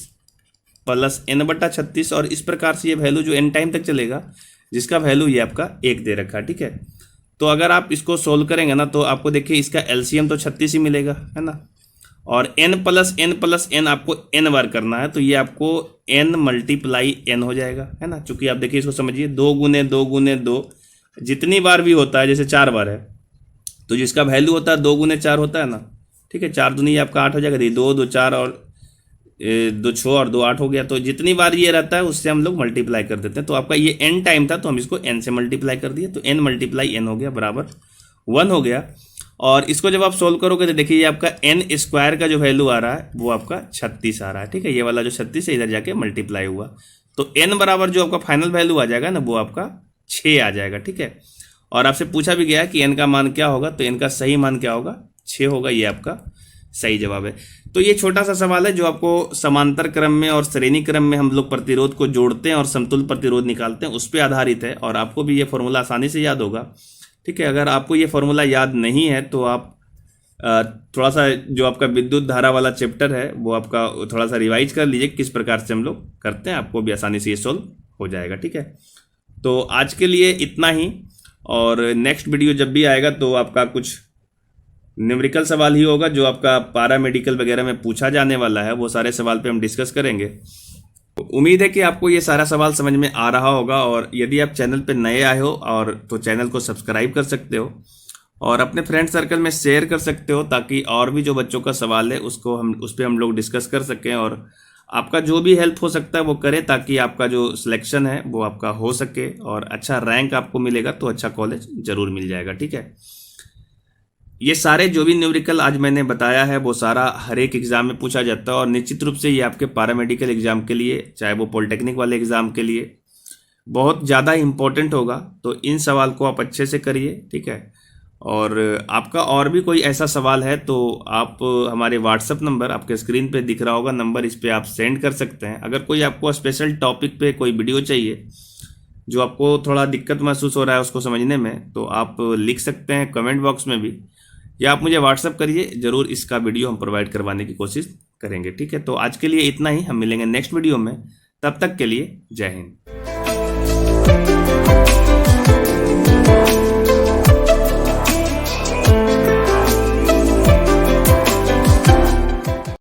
+ n/36, और इस प्रकार से ये वैल्यू जो n टाइम तक चलेगा, जिसका वैल्यू ये आपका 1 दे रखा है। ठीक है, तो अगर आप इसको सोल्व करेंगे ना, तो आपको देखिए इसका एलसीएम तो 36 ही मिलेगा, है ना। और n + n आपको n बार करना है, तो ये आपको n × n हो जाएगा, है ना। चूंकि आप देखिए इसको समझिए, 2 × 2 × 2 जितनी बार भी होता है, जैसे 4 बार है, तो जिसका वैल्यू होता है 2 × 4 होता है ना। ठीक है, 4 दूनी आपका 8 हो जाएगा, 2 2 4 और 2 6 और 2 8 हो गया। तो जितनी बार ये रहता है उससे हम लोग मल्टीप्लाई कर देते हैं। तो आपका ये n टाइम था, तो हम इसको n से मल्टीप्लाई कर दिए, तो n × n हो गया बराबर 1 हो गया। और इसको जब आप सोल्व करोगे तो देखिए ये आपका n² का जो वैल्यू आ रहा है वो आपका 36 आ रहा है। ठीक है, ये वाला जो 36 है इधर जाके मल्टीप्लाई हुआ, तो n बराबर जो आपका फाइनल वैल्यू आ जाएगा ना वो आपका 6 आ जाएगा। ठीक है, और आपसे पूछा भी गया कि n का मान क्या होगा, तो n का सही मान क्या होगा, 6 होगा, ये आपका सही जवाब है। तो ये छोटा सा सवाल है जो आपको समांतर क्रम में और श्रेणी क्रम में हम लोग प्रतिरोध को जोड़ते हैं और समतुल्य प्रतिरोध निकालते हैं, उस पर आधारित है। और आपको भी ये फॉर्मूला आसानी से याद होगा। ठीक है, अगर आपको ये फॉर्मूला याद नहीं है तो आप थोड़ा सा जो आपका विद्युत धारा वाला चैप्टर है वो आपका थोड़ा सा रिवाइज कर लीजिए, किस प्रकार से हम लोग करते हैं, आपको भी आसानी से ये सोल्व हो जाएगा। ठीक है, तो आज के लिए इतना ही, और नेक्स्ट वीडियो जब भी आएगा तो आपका कुछ न्यूमेरिकल सवाल ही होगा, जो आपका पारा मेडिकल वगैरह में पूछा जाने वाला है, वो सारे सवाल पे हम डिस्कस करेंगे। उम्मीद है कि आपको ये सारा सवाल समझ में आ रहा होगा। और यदि आप चैनल पे नए आए हो और तो चैनल को सब्सक्राइब कर सकते हो और अपने फ्रेंड सर्कल में शेयर कर सकते हो, ताकि और भी जो बच्चों का सवाल है उसको उस पर हम लोग डिस्कस कर सकें, और आपका जो भी हेल्प हो सकता है वो करें, ताकि आपका जो सिलेक्शन है वो आपका हो सके और अच्छा रैंक आपको मिलेगा तो अच्छा कॉलेज जरूर मिल जाएगा। ठीक है, ये सारे जो भी न्यूमेरिकल आज मैंने बताया है वो सारा हर एक एग्जाम में पूछा जाता है, और निश्चित रूप से ये आपके पारामेडिकल एग्जाम के लिए, चाहे वो पॉलिटेक्निक वाले एग्जाम के लिए, बहुत ज़्यादा इम्पोर्टेंट होगा। तो इन सवाल को आप अच्छे से करिए। ठीक है, और आपका और भी कोई ऐसा सवाल है तो आप हमारे व्हाट्सएप नंबर आपके स्क्रीन पे दिख रहा होगा नंबर, इस पर आप सेंड कर सकते हैं। अगर कोई आपको स्पेशल टॉपिक पे कोई वीडियो चाहिए जो आपको थोड़ा दिक्कत महसूस हो रहा है उसको समझने में, तो आप लिख सकते हैं कमेंट बॉक्स में भी, या आप मुझे व्हाट्सअप करिए, ज़रूर इसका वीडियो हम प्रोवाइड करवाने की कोशिश करेंगे। ठीक है, तो आज के लिए इतना ही, हम मिलेंगे नेक्स्ट वीडियो में, तब तक के लिए जय हिंद। है।